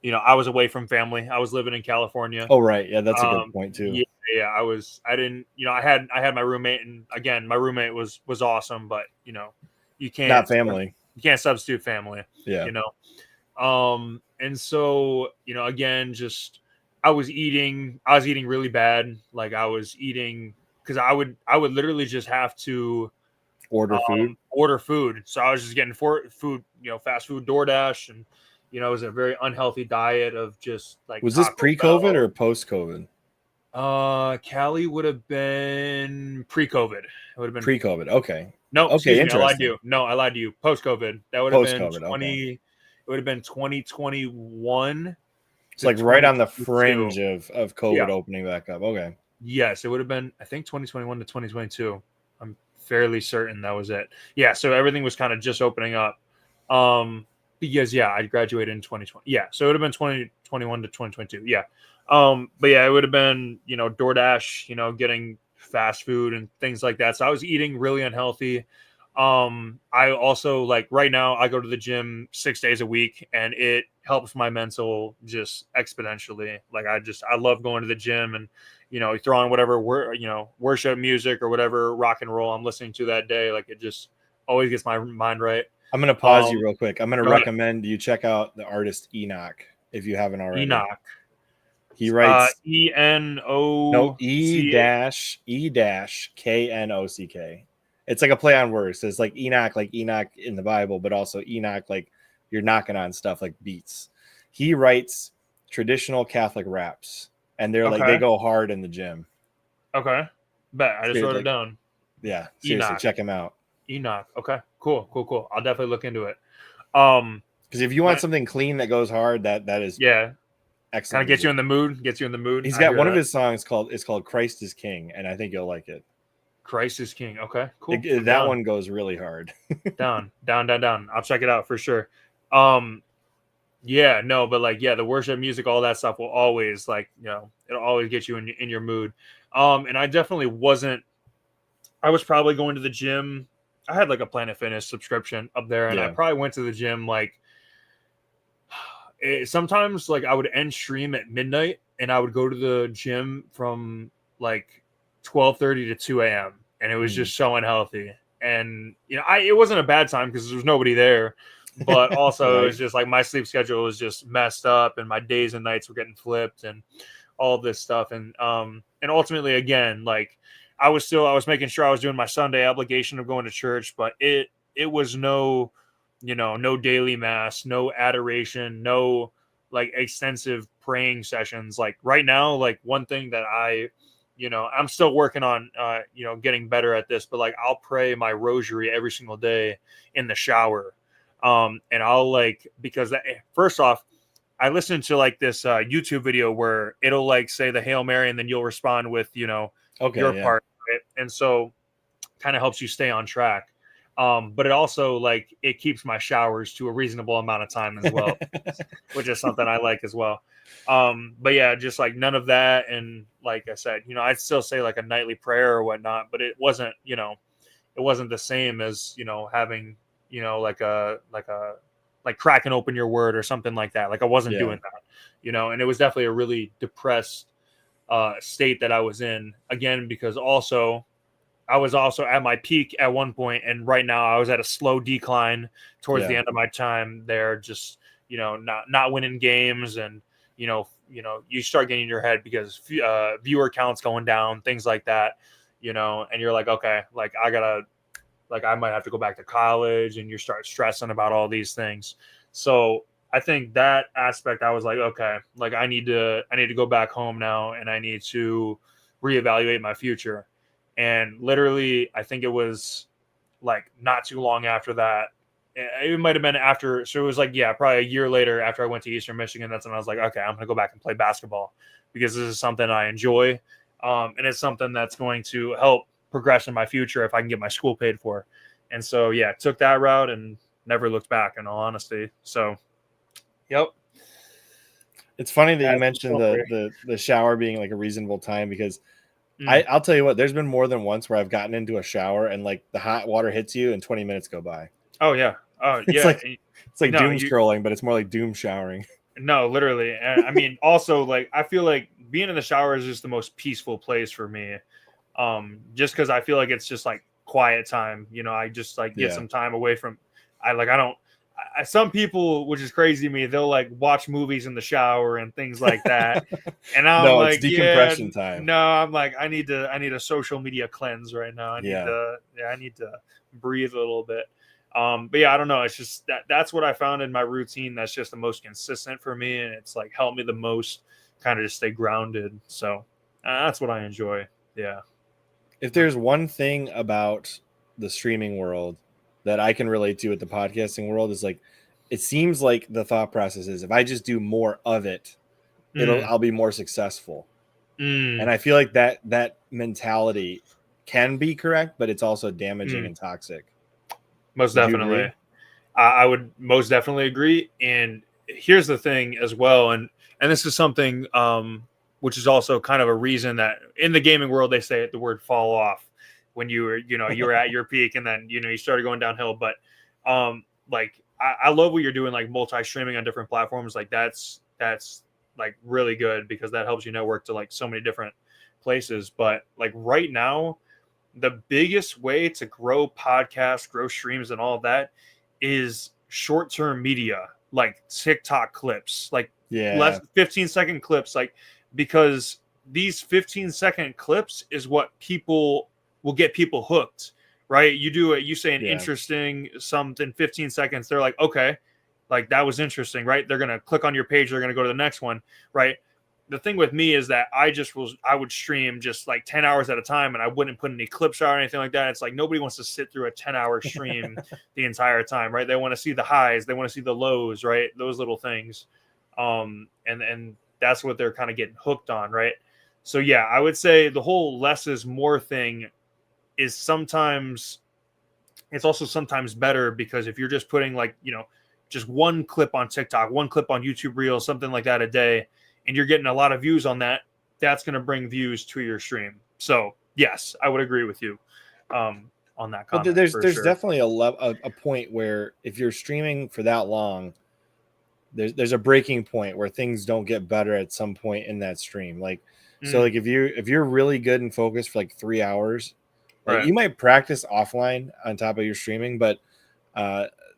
I was away from family. I was living in California. Oh right, yeah, that's a good point too. Yeah, I had my roommate, and again, my roommate was awesome, but you can't not family. You can't substitute family. Yeah. And so, again, just I was eating really bad. Like I was eating because I would literally just have to order food. So I was just getting food, fast food, DoorDash, and it was a very unhealthy diet of just like. Was this pre-COVID or post-COVID? Cali would have been pre-COVID. It would have been pre-COVID. Okay. No, okay, I lied to you. No, I lied to you. Post-COVID. That would have been 20. Okay. It would have been 2021. It's like right on the fringe of COVID opening back up. Okay. Yes, it would have been, I think, 2021 to 2022. I'm fairly certain that was it. Yeah, so everything was kind of just opening up. Because I graduated in 2020. Yeah, so it would have been 2021 to 2022. Yeah. But yeah, it would have been, DoorDash, getting fast food and things like that. So I was eating really unhealthy. I also right now I go to the gym 6 days a week, and it helps my mental just exponentially. I love going to the gym, and throw on whatever worship music or whatever rock and roll I'm listening to that day. Like it just always gets my mind right. I'm going to pause you real quick. I'm going to recommend you check out the artist Enoch if you haven't already. Enoch. He writes E-N-O. No, E-K-N-O-C-K. It's like a play on words. So it's like Enoch in the Bible, but also Enoch like you're knocking on stuff like beats. He writes traditional Catholic raps, and they're they go hard in the gym. Okay. Bet. I just wrote it down. Yeah. Seriously, check him out. Enoch. Okay. Cool. I'll definitely look into it. Because if you want something clean that goes hard, that is excellent. Kind of gets you in the mood. He's got one of his songs called Christ is King, and I think you'll like it. Christ is King. Okay, cool. That one goes really hard. down. I'll check it out for sure. The worship music, all that stuff will always it'll always get you in your mood. And I definitely wasn't. I was probably going to the gym. I had like a Planet Fitness subscription up there, and I probably went to the gym sometimes I would end stream at midnight, and I would go to the gym from 12:30 to 2 a.m. and it was just so unhealthy. And it wasn't a bad time because there was nobody there, but also it was just my sleep schedule was just messed up, and my days and nights were getting flipped, and all this stuff. And ultimately, again, I was making sure I was doing my Sunday obligation of going to church, but it was no daily mass, no adoration, no extensive praying sessions. Right now, one thing that I I'm still working on, getting better at this, but like I'll pray my rosary every single day in the shower. And I'll because first off, I listened to like this YouTube video where it'll like say the Hail Mary and then you'll respond with, your part. Right? And so kind of helps you stay on track. But it also it keeps my showers to a reasonable amount of time as well, which is something I like as well. But yeah, just like none of that. And like I said, I'd still say like a nightly prayer or whatnot, but it wasn't, it wasn't the same as, having, like cracking open your word or something like that. Like I wasn't doing that, and it was definitely a really depressed state that I was in, again, because I was also at my peak at one point, and right now I was at a slow decline towards the end of my time there. Just not winning games, and you start getting in your head because viewer counts going down, things like that. And you're like, okay, like I might have to go back to college, and you start stressing about all these things. So I think that aspect, I was like, okay, like I need to go back home now, and I need to reevaluate my future. And literally, I think it was like not too long after that. It might have been after. So it was like, probably a year later after I went to Eastern Michigan. That's when I was like, okay, I'm going to go back and play basketball because this is something I enjoy. And it's something that's going to help progress in my future if I can get my school paid for. And so, took that route and never looked back, in all honesty. So, yep. It's funny that you mentioned the shower being like a reasonable time, because I'll tell you what, there's been more than once where I've gotten into a shower and like the hot water hits you and 20 minutes go by. Oh yeah. Oh yeah. It's like doom scrolling, but it's more like doom showering. No, literally. And I mean, also like, I feel like being in the shower is just the most peaceful place for me. Just cause I feel like it's just like quiet time, I just like get some time away from, some people, which is crazy to me, they'll like watch movies in the shower and things like that. And I'm like, it's decompression time. No, I'm like, I need a social media cleanse right now. I need to breathe a little bit. But I don't know. It's just that's what I found in my routine. That's just the most consistent for me. And it's like helped me the most kind of just stay grounded. So that's what I enjoy. Yeah. If there's one thing about the streaming world that I can relate to with the podcasting world, is like, it seems like the thought process is if I just do more of it, I'll be more successful. And I feel like that mentality can be correct, but it's also damaging and toxic. Most definitely. I would most definitely agree. And here's the thing as well. And this is something, which is also kind of a reason that in the gaming world, they say the word fall off when you were at your peak, and then, you started going downhill. But I love what you're doing, like multi-streaming on different platforms. Like that's like really good, because that helps you network to like so many different places. But like right now, the biggest way to grow podcasts, grow streams, and all of that is short-term media, like TikTok clips, like less 15-second clips, like, because these 15-second clips is what will get people hooked, right? You do it, you say an interesting something, 15 seconds, they're like, okay, like that was interesting, right? They're gonna click on your page, they're gonna go to the next one, right? The thing with me is that I would stream just like 10 hours at a time, and I wouldn't put any clips out or anything like that. It's like nobody wants to sit through a 10-hour stream the entire time, right? They want to see the highs, they want to see the lows, right? Those little things. And that's what they're kind of getting hooked on, right? So I would say the whole less is more thing is sometimes, it's also sometimes better, because if you're just putting like, just one clip on TikTok, one clip on YouTube Reels, something like that a day, and you're getting a lot of views on that, that's going to bring views to your stream. So yes, I would agree with you on that comment. But there's definitely a point where if you're streaming for that long, there's a breaking point where things don't get better at some point in that stream. Like, so like if you're really good and focused for like 3 hours, like you might practice offline on top of your streaming, but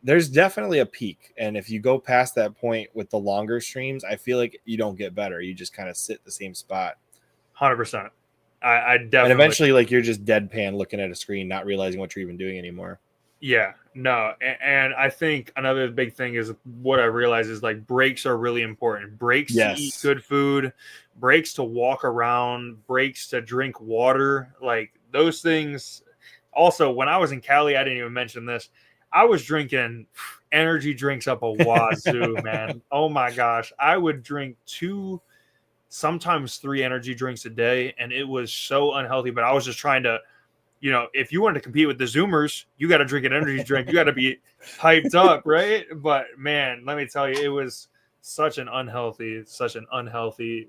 there's definitely a peak. And if you go past that point with the longer streams, I feel like you don't get better. You just kind of sit the same spot. 100%. I definitely. And eventually, like, you're just deadpan looking at a screen, not realizing what you're even doing anymore. Yeah, no. And I think another big thing is what I realize is like breaks are really important. Breaks to eat good food, breaks to walk around, breaks to drink water, like those things. Also, when I was in Cali, I didn't even mention this. I was drinking energy drinks up a wazoo, man. Oh my gosh. I would drink 2, sometimes 3 energy drinks a day, and it was so unhealthy. But I was just trying to, if you wanted to compete with the Zoomers, you got to drink an energy drink. You got to be hyped up, right? But man, let me tell you, it was such an unhealthy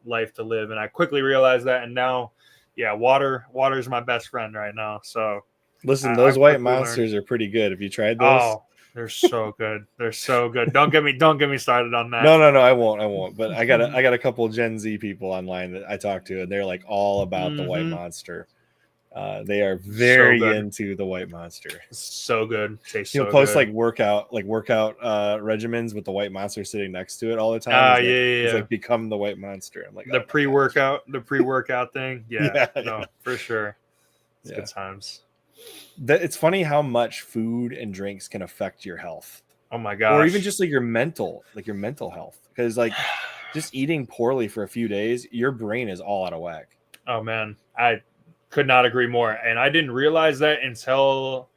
life to live. And I quickly realized that. And now, yeah, water is my best friend right now. So listen, those white monsters are pretty good. Have you tried those? Oh, they're so good. They're so good. Don't get me started on that. No, I won't. But I got a couple Gen Z people online that I talk to, and they're like all about the white monster. They are very into the white monster. So good. Tastes so post good. workout regimens with the white monster sitting next to it all the time. It's like become the white monster. I'm like the pre-workout thing. Yeah, no, for sure. It's good times. It's funny how much food and drinks can affect your health. Oh my gosh. Or even just like your mental health. Because like just eating poorly for a few days, your brain is all out of whack. Oh man, I could not agree more. And I didn't realize that until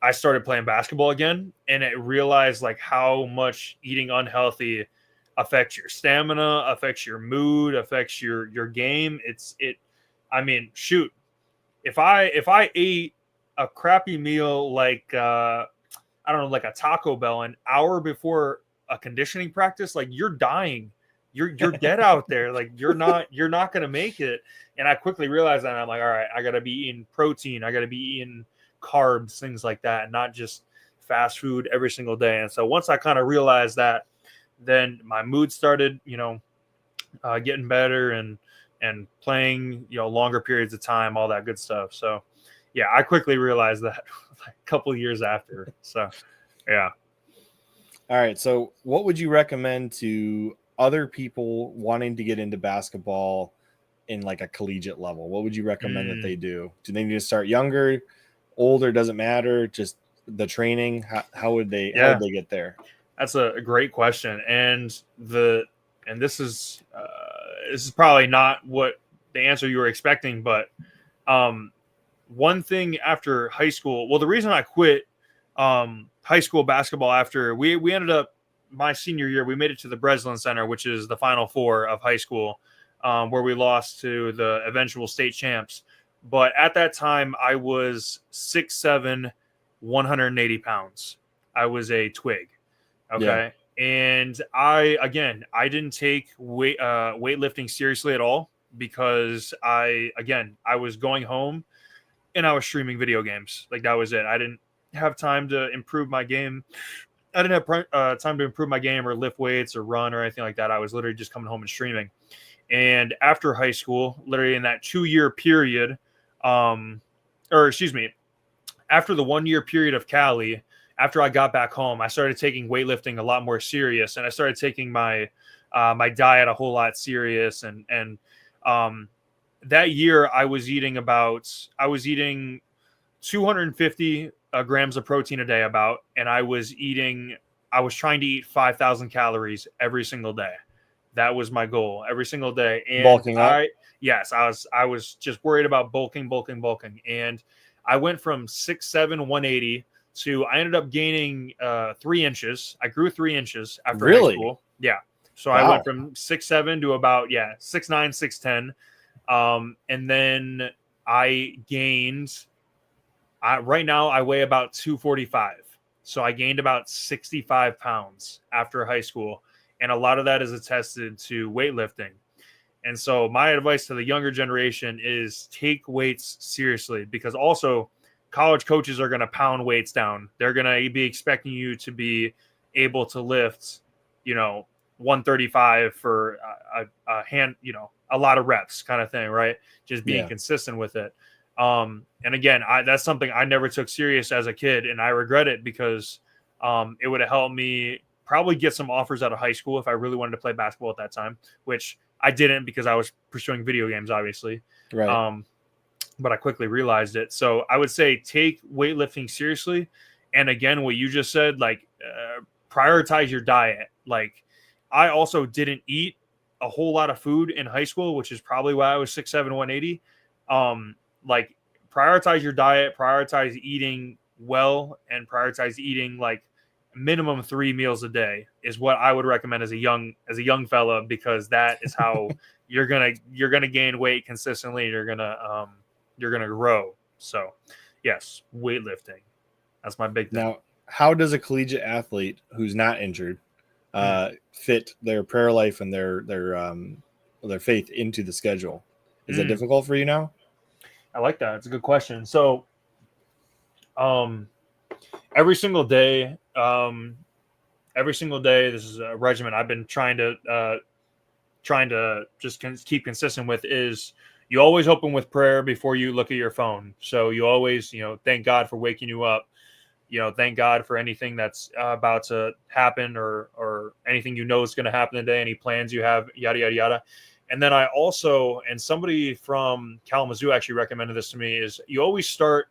I started playing basketball again, and it realized like how much eating unhealthy affects your stamina, affects your mood, affects your game. I mean, shoot, if I ate a crappy meal like I don't know, like a Taco Bell an hour before a conditioning practice, like you're dying. You're dead out there. Like you're not going to make it. And I quickly realized that, and I'm like, all right, I got to be eating protein. I got to be eating carbs, things like that, and not just fast food every single day. And so once I kind of realized that, then my mood started, getting better and playing, longer periods of time, all that good stuff. So yeah, I quickly realized that a couple of years after. So yeah. All right. So what would you recommend to other people wanting to get into basketball in like a collegiate level? What would you recommend that they do? Do they need to start younger, older? Doesn't matter. Just the training. How would they get there? That's a great question. And this is probably not what the answer you were expecting, but one thing after high school, well, the reason I quit high school basketball after we ended up my senior year, we made it to the Breslin Center, which is the Final Four of high school, where we lost to the eventual state champs. But at that time, I was 6'7", 180 pounds. I was a twig. Okay. Yeah. And I didn't take weightlifting seriously at all because I was going home and I was streaming video games. Like that was it. I didn't have time to improve my game. I didn't have time to improve my game or lift weights or run or anything like that. I was literally just coming home and streaming. And after high school, literally in that 2-year period, after the 1-year period of Cali, after I got back home, I started taking weightlifting a lot more serious, and I started taking my my diet a whole lot serious. And that year, I was eating 250 grams of protein a day and I was trying to eat 5,000 calories every single day. That was my goal every single day. And bulking up? Yes, I was just worried about bulking. And I went from 6'7", 180 to I ended up gaining 3 inches. I grew 3 inches after high school. Yeah. So I went from 6'7" to about 6'9", 6'10". And then I gained right now I weigh about 245. So I gained about 65 pounds after high school. And a lot of that is attested to weightlifting. And so my advice to the younger generation is take weights seriously, because also college coaches are going to pound weights down. They're going to be expecting you to be able to lift, 135 for a hand, a lot of reps kind of thing, right? Just being consistent with it. And again, that's something I never took serious as a kid, and I regret it because it would have helped me probably get some offers out of high school if I really wanted to play basketball at that time, which I didn't because I was pursuing video games, obviously. Right. But I quickly realized it. So I would say take weightlifting seriously. And again, what you just said, like prioritize your diet. Like I also didn't eat a whole lot of food in high school, which is probably why I was 6'7", 180. Like prioritize your diet, prioritize eating well, and prioritize eating like minimum 3 meals a day is what I would recommend as a young fella, because that is how you're gonna gain weight consistently. You're gonna grow. So yes, weightlifting. That's my big thing. Now, how does a collegiate athlete who's not injured fit their prayer life and their faith into the schedule? Is it difficult for you now? I like that. It's a good question. So, every single day, this is a regimen I've been trying to just keep consistent with. Is you always open with prayer before you look at your phone. So you always, thank God for waking you up. Thank God for anything that's about to happen or anything is going to happen today, any plans you have, yada, yada, yada. And then I also, and somebody from Kalamazoo actually recommended this to me, is you always start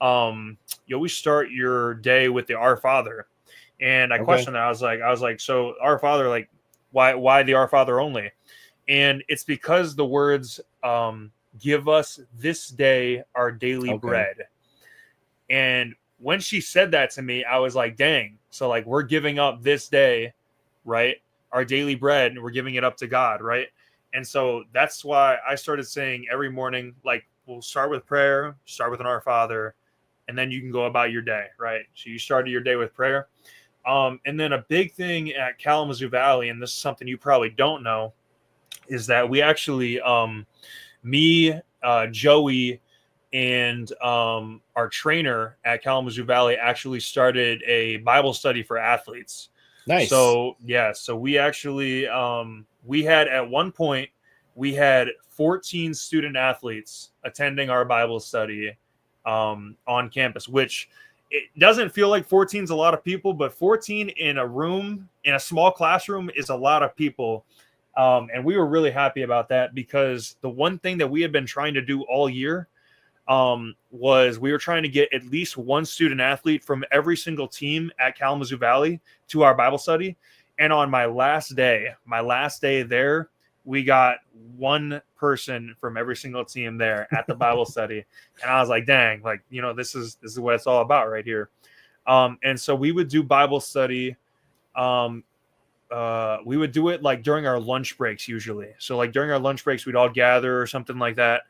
your day with the Our Father. And I questioned that. I was like, so Our Father, like, why the Our Father only? And it's because the words, give us this day our daily bread. And when she said that to me, I was like, dang. So like, we're giving up this day, right? Our daily bread, and we're giving it up to God, right? And so that's why I started saying every morning, like, we'll start with prayer, start with an Our Father, and then you can go about your day, right? So you started your day with prayer. And then a big thing at Kalamazoo Valley, and this is something you probably don't know, is that we actually, me, Joey, and our trainer at Kalamazoo Valley actually started a Bible study for athletes. Nice. So yeah, so we actually we had at one point 14 student athletes attending our Bible study on campus, which it doesn't feel like 14 is a lot of people, but 14 in a room, in a small classroom, is a lot of people. And we were really happy about that, because the one thing that we had been trying to do all year was we were trying to get at least one student athlete from every single team at Kalamazoo Valley to our Bible study. And on my last day there, we got one person from every single team there at the Bible study. And I was like, dang, like, this is what it's all about right here. And so we would do Bible study. We would do it like during our lunch breaks usually. So like during our lunch breaks, we'd all gather or something like that.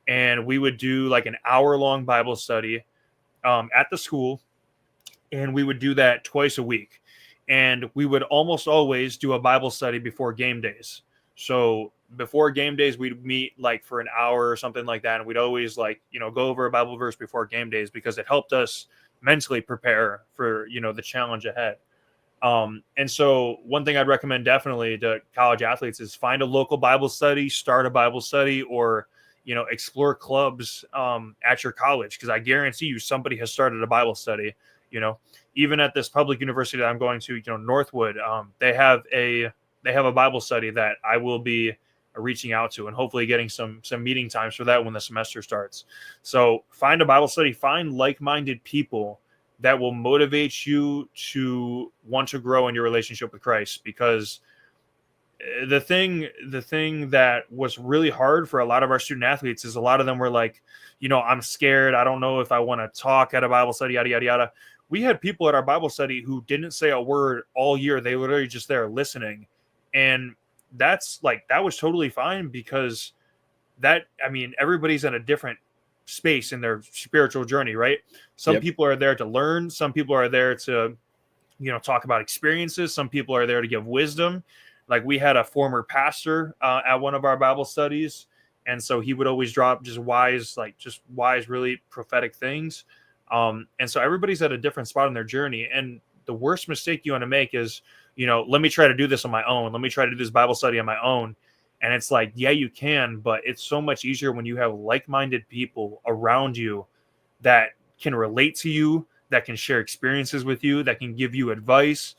And we would do like an hour-long Bible study at the school. And we would do that twice a week. And we would almost always do a Bible study before game days. So before game days, we'd meet like for an hour or something like that. And we'd always like, go over a Bible verse before game days, because it helped us mentally prepare for, the challenge ahead. And so one thing I'd recommend definitely to college athletes is find a local Bible study, start a Bible study, or explore clubs at your college, because I guarantee you somebody has started a Bible study. Even at this public university that I'm going to, Northwood, they have a Bible study that I will be reaching out to, and hopefully getting some meeting times for that when the semester starts. So find a Bible study, find like-minded people that will motivate you to want to grow in your relationship with Christ, because the thing that was really hard for a lot of our student athletes is a lot of them were like, I'm scared. I don't know if I want to talk at a Bible study, yada, yada, yada. We had people at our Bible study who didn't say a word all year. They were literally just there listening. And that was totally fine, because everybody's in a different space in their spiritual journey, right? Some people are there to learn. Some people are there to, talk about experiences. Some people are there to give wisdom. Like we had a former pastor at one of our Bible studies. And so he would always drop just wise, really prophetic things. And so everybody's at a different spot in their journey. And the worst mistake you want to make is, let me try to do this on my own. Let me try to do this Bible study on my own. And it's like, yeah, you can, but it's so much easier when you have like-minded people around you that can relate to you, that can share experiences with you, that can give you advice,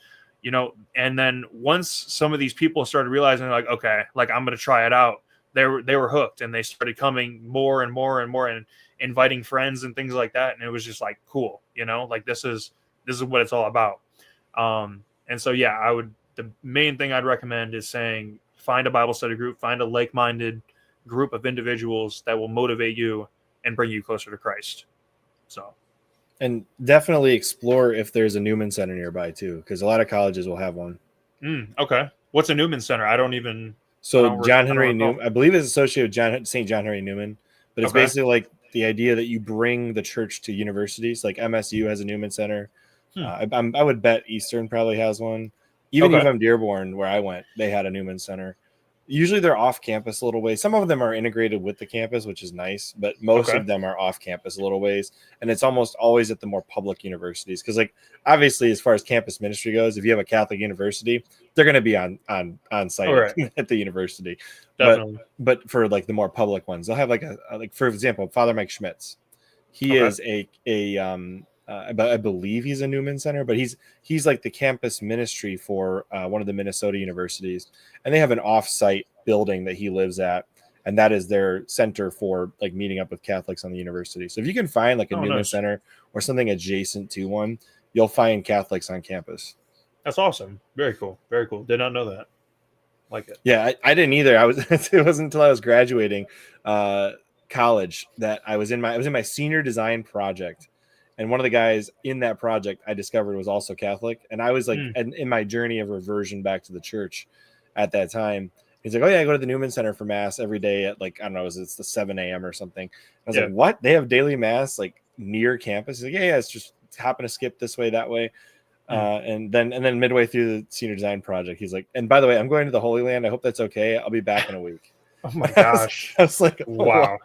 and then once some of these people started realizing like, okay, like I'm going to try it out, they were hooked, and they started coming more and more and more and inviting friends and things like that. And it was just like, cool, like this is what it's all about. And so, yeah, the main thing I'd recommend is saying, find a Bible study group, find a like-minded group of individuals that will motivate you and bring you closer to Christ. So, and definitely explore if there's a Newman Center nearby too, because a lot of colleges will have one. Okay. What's a Newman Center? John Henry Newman, I believe it's associated with St. John Henry Newman, but it's basically like the idea that you bring the church to universities. Like MSU has a Newman Center. I would bet Eastern probably has one. Even UVM Dearborn, where I went, they had a Newman Center. Usually they're off campus a little ways. Some of them are integrated with the campus, which is nice, but most of them are off campus a little ways. And it's almost always at the more public universities. Because, like, obviously, as far as campus ministry goes, if you have a Catholic university, they're going to be on site at the university. Definitely. But for like the more public ones, they'll have like like for example, Father Mike Schmitz. He is I believe he's a Newman Center, but he's like the campus ministry for one of the Minnesota universities, and they have an off-site building that he lives at, and that is their center for like meeting up with Catholics on the university. So if you can find like a Newman Center or something adjacent to one, you'll find Catholics on campus. That's awesome. Very cool. Very cool. Did not know that. Like it. Yeah, I didn't either. It wasn't until I was graduating college that I was in my senior design project. And one of the guys in that project I discovered was also Catholic. And I was like, in my journey of reversion back to the church at that time, he's like, oh yeah, I go to the Newman Center for mass every day at like, I don't know, it's the 7 a.m. or something. I was like, what? They have daily mass like near campus? He's like, yeah, it's just happen to skip this way, that way. And then midway through the senior design project, he's like, and by the way, I'm going to the Holy Land. I hope that's okay. I'll be back in a week. Oh my gosh. I was like, wow.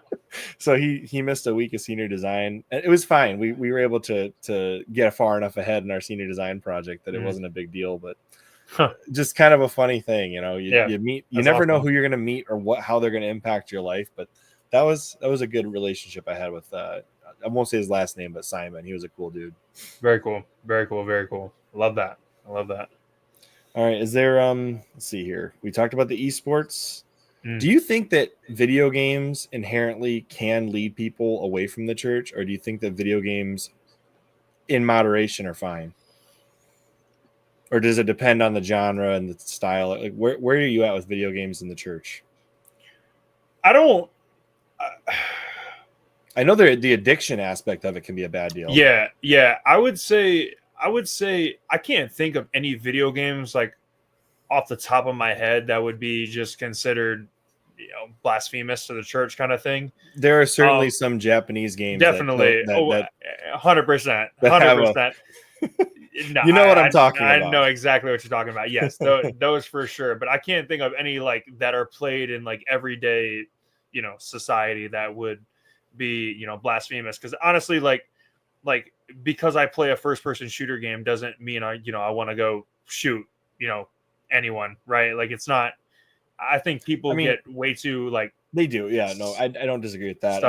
So he missed a week of senior design. And it was fine. We were able to get far enough ahead in our senior design project that it wasn't a big deal, but just kind of a funny thing, you know, you meet, you never know who you're going to meet or how they're going to impact your life. But that was a good relationship I had with, I won't say his last name, but Simon. He was a cool dude. Very cool. Very cool. Very cool. Love that. I love that. All right. Is there, let's see here. We talked about the esports. Do you think that video games inherently can lead people away from the church, or do you think that video games in moderation are fine? Or does it depend on the genre and the style? Like where are you at with video games in the church? I don't. I know the addiction aspect of it can be a bad deal. Yeah. I would say I can't think of any video games like off the top of my head that would be just considered, you know, blasphemous to the church kind of thing. There are certainly some Japanese games. Definitely. 100%. 100%. No, you know what I'm talking about. I know exactly what you're talking about. Yes, those for sure. But I can't think of any like that are played in like everyday, you know, society that would be, you know, blasphemous. Because honestly, like because I play a first person shooter game doesn't mean I want to go shoot, you know, anyone, right? Like it's not. I think people get way too like they do. Yeah, no, I don't disagree with that.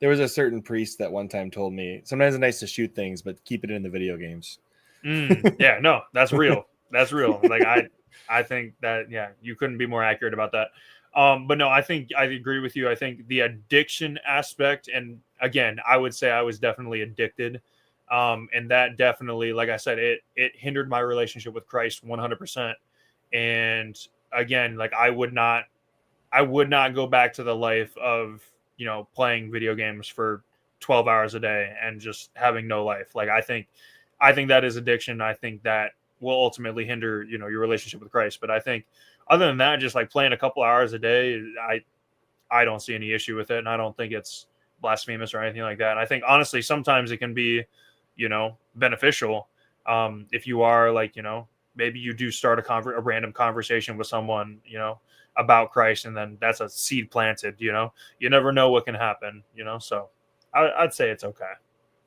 There was a certain priest that one time told me sometimes it's nice to shoot things, but keep it in the video games. Yeah, no, that's real. That's real. Like I think that you couldn't be more accurate about that. But no, I think I agree with you. I think the addiction aspect, and again, I would say I was definitely addicted. And that definitely, like I said, it hindered my relationship with Christ 100%. And again, like I would not go back to the life of, you know, playing video games for 12 hours a day and just having no life. Like I think that is addiction. I think that will ultimately hinder, you know, your relationship with Christ. But I think other than that, just like playing a couple hours a day, I don't see any issue with it. And I don't think it's blasphemous or anything like that. And I think honestly, sometimes it can be, you know, beneficial. If you are like, you know, maybe you do start a random conversation with someone, you know, about Christ, and then that's a seed planted, you know, you never know what can happen, you know? So I'd say it's okay.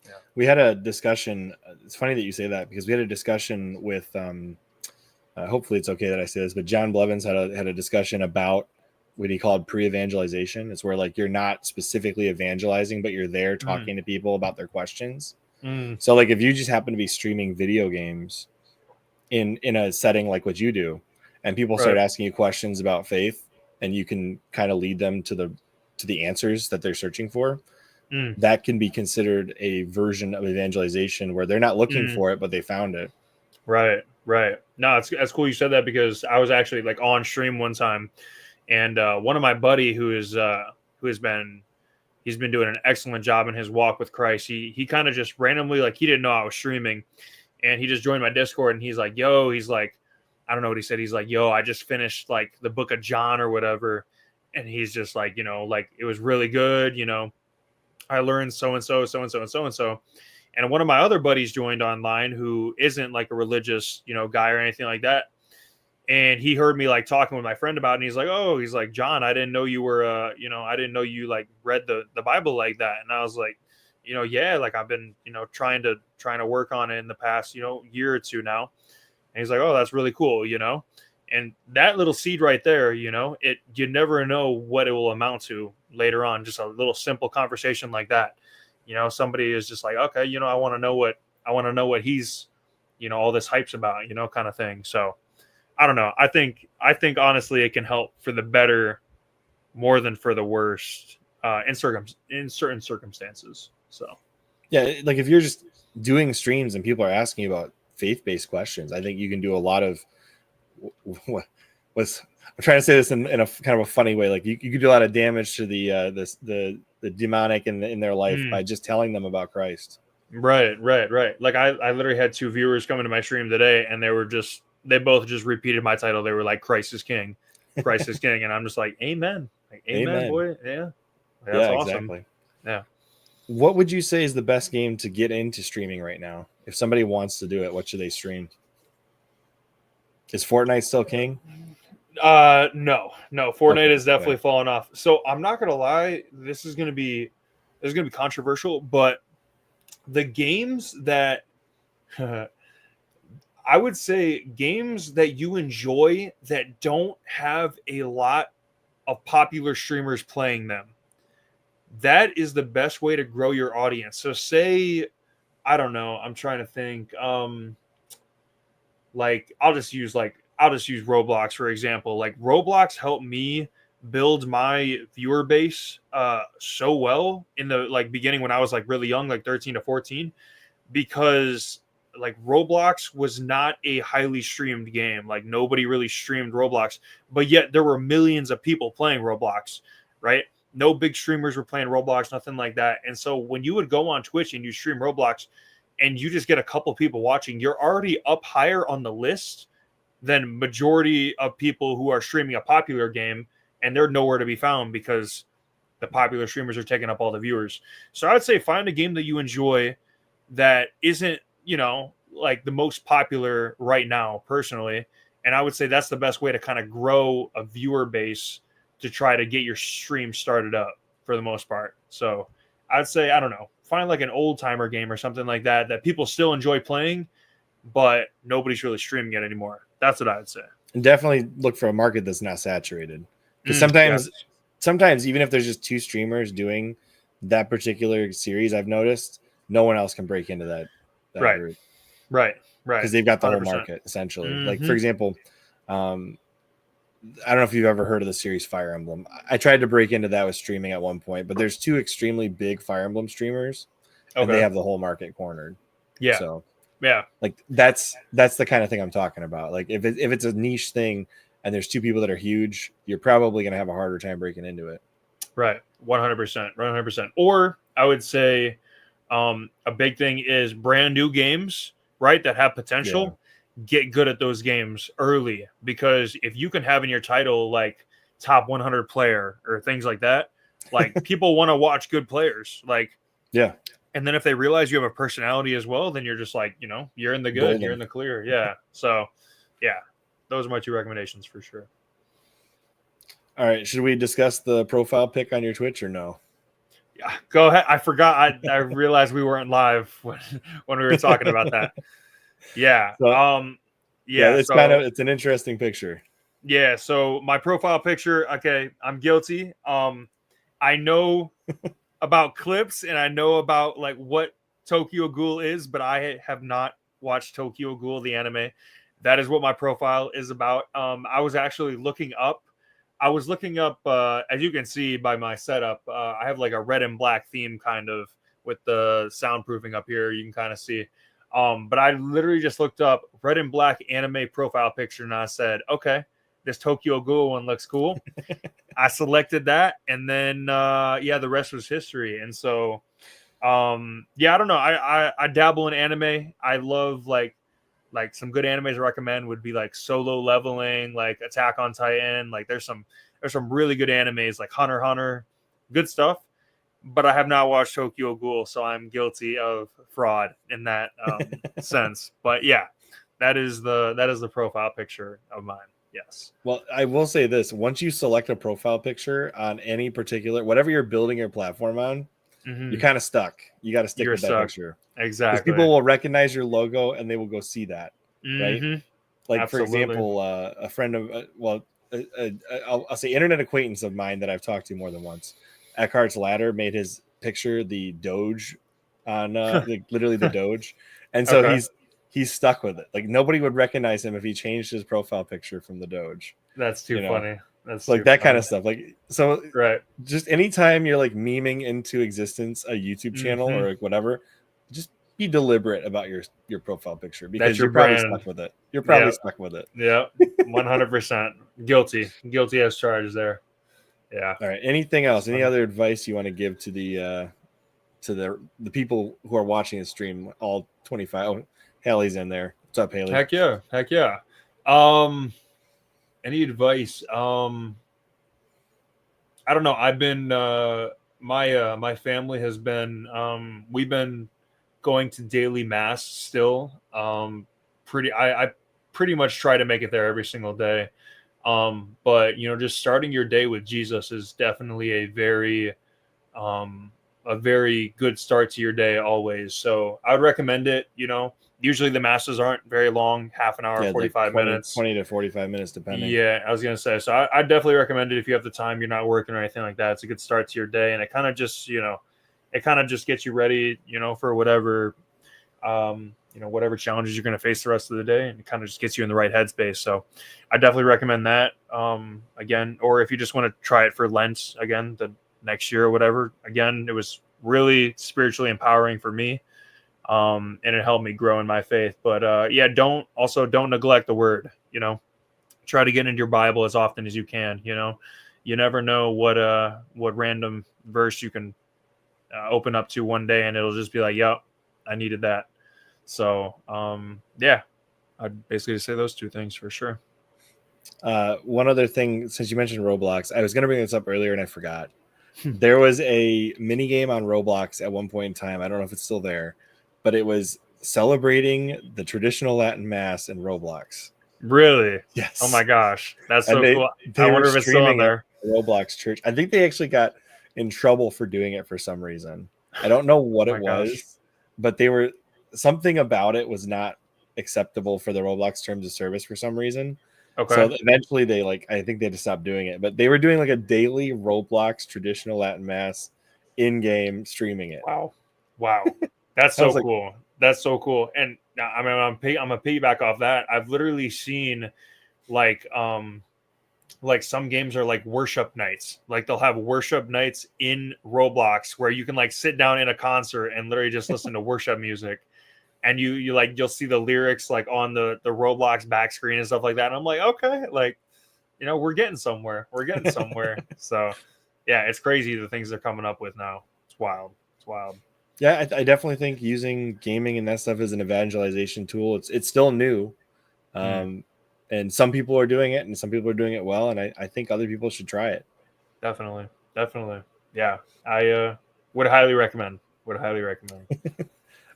Yeah. We had a discussion. It's funny that you say that because we had a discussion with, hopefully it's okay that I say this, but John Blevins had a discussion about what he called pre-evangelization. It's where like, you're not specifically evangelizing, but you're there talking to people about their questions. So like, if you just happen to be streaming video games in a setting like what you do, and people start asking you questions about faith, and you can kind of lead them to the answers that they're searching for, that can be considered a version of evangelization where they're not looking for it, but they found it. Right. Right. No, it's cool you said that, because I was actually like on stream one time, and one of my buddy who has been he's been doing an excellent job in his walk with Christ. He kind of just randomly, like, he didn't know I was streaming, and he just joined my Discord, and he's like, "Yo," he's like, I don't know what he said. He's like, "Yo, I just finished like the book of John or whatever," and he's just like, like, it was really good. I learned so and so, so and so, and so and so. And one of my other buddies joined online who isn't like a religious, guy or anything like that. And he heard me like talking with my friend about it, and he's like, "Oh," he's like, "John, I didn't know you were, I didn't know you like read the Bible like that." And I was like, "Yeah, like I've been, trying to work on it in the past, year or two now." And he's like, "Oh, that's really cool," And that little seed right there, you never know what it will amount to later on. Just a little simple conversation like that. Somebody is just like, "Okay, I want to know what he's, all this hype's about, kind of thing." So I don't know. I think honestly it can help for the better more than for the worst in certain circumstances. So yeah, like if you're just doing streams and people are asking you about faith-based questions, I think you can do a lot of what's I'm trying to say this in a kind of a funny way. Like you could do a lot of damage to the demonic in their life by just telling them about Christ. Right. Like I literally had 2 viewers come into my stream today, and they both just repeated my title. They were like, "Christ is King, Christ is King," and I'm just like, "Amen, like, amen, boy, yeah, that's awesome." Exactly. Yeah. What would you say is the best game to get into streaming right now? If somebody wants to do it, what should they stream? Is Fortnite still king? No. Fortnite is definitely fallen off. So I'm not gonna lie, this is gonna be controversial, but the games that I would say games that you enjoy that don't have a lot of popular streamers playing them, that is the best way to grow your audience. So say, I don't know, I'm trying to think, like I'll just use Roblox for example. Like Roblox helped me build my viewer base so well in the like beginning when I was like really young, like 13 to 14, because like Roblox was not a highly streamed game. Like nobody really streamed Roblox, but yet there were millions of people playing Roblox, right? No big streamers were playing Roblox, nothing like that. And so when you would go on Twitch and you stream Roblox and you just get a couple people watching, you're already up higher on the list than majority of people who are streaming a popular game, and they're nowhere to be found because the popular streamers are taking up all the viewers. So I would say find a game that you enjoy that isn't, like the most popular right now personally. And I would say that's the best way to kind of grow a viewer base to try to get your stream started up for the most part. So I'd say, I don't know, find like an old timer game or something like that people still enjoy playing, but nobody's really streaming it anymore. That's what I would say. And definitely look for a market that's not saturated. Because sometimes even if there's just 2 streamers doing that particular series, I've noticed no one else can break into that group. Right. Because they've got the 100%. Whole market essentially. Like for example, I don't know if you've ever heard of the series Fire Emblem. I tried to break into that with streaming at one point, but there's 2 extremely big Fire Emblem streamers, and they have the whole market cornered. Yeah. So yeah, like that's the kind of thing I'm talking about. Like if it's a niche thing and there's 2 people that are huge, you're probably going to have a harder time breaking into it. Right. 100%. Or I would say a big thing is brand new games, right, that have potential. Yeah. Get good at those games early, because if you can have in your title like top 100 player or things like that, like people want to watch good players. Like, yeah. And then if they realize you have a personality as well, then you're just like, you're in the good, golden. You're in the clear. Yeah. So, yeah, those are my 2 recommendations for sure. All right. Should we discuss the profile pic on your Twitch or no? Yeah, go ahead. I forgot. I realized we weren't live when we were talking about that. Yeah. So, it's an interesting picture. Yeah. So my profile picture. Okay, I'm guilty. I know about clips and I know about like what Tokyo Ghoul is, but I have not watched Tokyo Ghoul, the anime. That is what my profile is about. I was actually looking up, as you can see by my setup, I have like a red and black theme kind of with the soundproofing up here. You can kind of see. But I literally just looked up red and black anime profile picture, and I said, okay, this Tokyo Ghoul one looks cool. I selected that, and then the rest was history. And so I don't know. I dabble in anime. I love like some good animes I recommend would be like Solo Leveling, like Attack on Titan. Like there's some really good animes like Hunter x Hunter, good stuff. But I have not watched Tokyo Ghoul, so I'm guilty of fraud in that sense. But yeah, that is the profile picture of mine. Yes. Well, I will say this: once you select a profile picture on any particular, whatever you're building your platform on, you're kind of stuck. You got to stick with that picture. Exactly. Because people will recognize your logo and they will go see that, right? Like, Absolutely. for example, a friend of, I'll say internet acquaintance of mine that I've talked to more than once, Eckhart's Ladder, made his picture the Doge on literally the Doge. And so he's stuck with it. Like nobody would recognize him if he changed his profile picture from the Doge. That's too funny. That's like that kind of stuff. Like, so right. Just anytime you're like memeing into existence a YouTube channel or like whatever, just be deliberate about your profile picture because you're probably stuck with it. You're probably stuck with it. Yeah. 100% guilty as charged there. Yeah. All right. Anything else? Any other advice you want to give to the people who are watching the stream? All 25. Oh, Haley's in there. What's up, Haley? Heck yeah. Any advice? I don't know. I've been my family has been we've been going to daily mass still. I pretty much try to make it there every single day. But just starting your day with Jesus is definitely a very good start to your day always. So I would recommend it. Usually the masses aren't very long, half an hour, 45 minutes. 20 to 45 minutes, depending. Yeah, I was going to say. So I definitely recommend it if you have the time, you're not working or anything like that. It's a good start to your day. And it kind of just, gets you ready, for whatever, whatever challenges you're going to face the rest of the day. And it kind of just gets you in the right headspace. So I definitely recommend that again. Or if you just want to try it for Lent again, the next year or whatever. Again, it was really spiritually empowering for me. And it helped me grow in my faith. But don't neglect the word. Try to get into your Bible as often as you can. You never know what random verse you can open up to one day, and it'll just be like, "Yep, I needed that." So I'd basically just say those two things for sure. One other thing, since you mentioned Roblox, I was going to bring this up earlier and I forgot. There was a mini game on Roblox at one point in time. I don't know if it's still there, but it was celebrating the traditional Latin Mass in Roblox. Really? Yes. Oh my gosh, that's so cool. I wonder if it's still on there. Roblox church. I think they actually got in trouble for doing it for some reason. I don't know what it was, but something about it was not acceptable for the Roblox terms of service for some reason. Okay. So eventually I think they just stopped doing it, but they were doing like a daily Roblox traditional Latin Mass in-game streaming it. Wow. That's so cool. That's so cool. And I'm gonna piggyback off that. I've literally seen like some games are like worship nights. Like they'll have worship nights in Roblox where you can like sit down in a concert and literally just listen to worship music. And you'll see the lyrics like on the Roblox back screen and stuff like that. And I'm like, okay, like, we're getting somewhere. So yeah, it's crazy the things they're coming up with now. It's wild. Yeah, I definitely think using gaming and that stuff as an evangelization tool, it's still new. And some people are doing it and some people are doing it well. And I think other people should try it. Definitely. Yeah. I would highly recommend.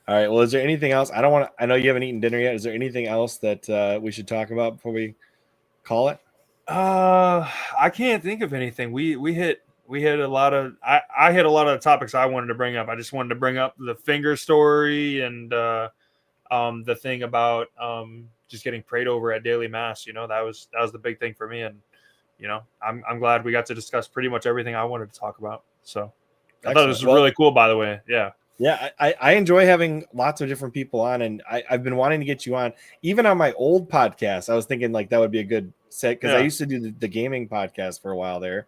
All right. Well, is there anything else? I know you haven't eaten dinner yet. Is there anything else that we should talk about before we call it? I can't think of anything. We hit a lot of I hit a lot of the topics I wanted to bring up. I just wanted to bring up the finger story and the thing about just getting prayed over at daily mass. That was the big thing for me, and I'm glad we got to discuss pretty much everything I wanted to talk about. So I thought this was really cool, by the way. Yeah, I enjoy having lots of different people on, and I've been wanting to get you on. Even on my old podcast, I was thinking like that would be a good set because I used to do the gaming podcast for a while there.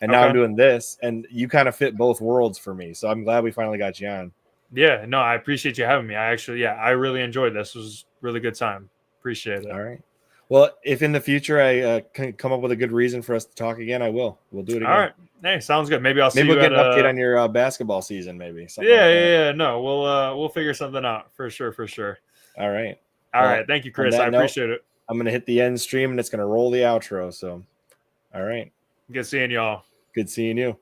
And now I'm doing this, and you kind of fit both worlds for me. So I'm glad we finally got you on. Yeah, no, I appreciate you having me. I really enjoyed this. It was a really good time. Appreciate it. All right. Well, if in the future I can come up with a good reason for us to talk again, I will. We'll do it again. All right. Hey, sounds good. Maybe I'll see Maybe you we'll get at an update on your basketball season, maybe. Something yeah, like yeah, that. yeah. No, we'll figure something out for sure, for sure. All right. All right. Thank you, Chris. I appreciate it. I'm going to hit the end stream and it's going to roll the outro. So, all right. Good seeing y'all. Good seeing you.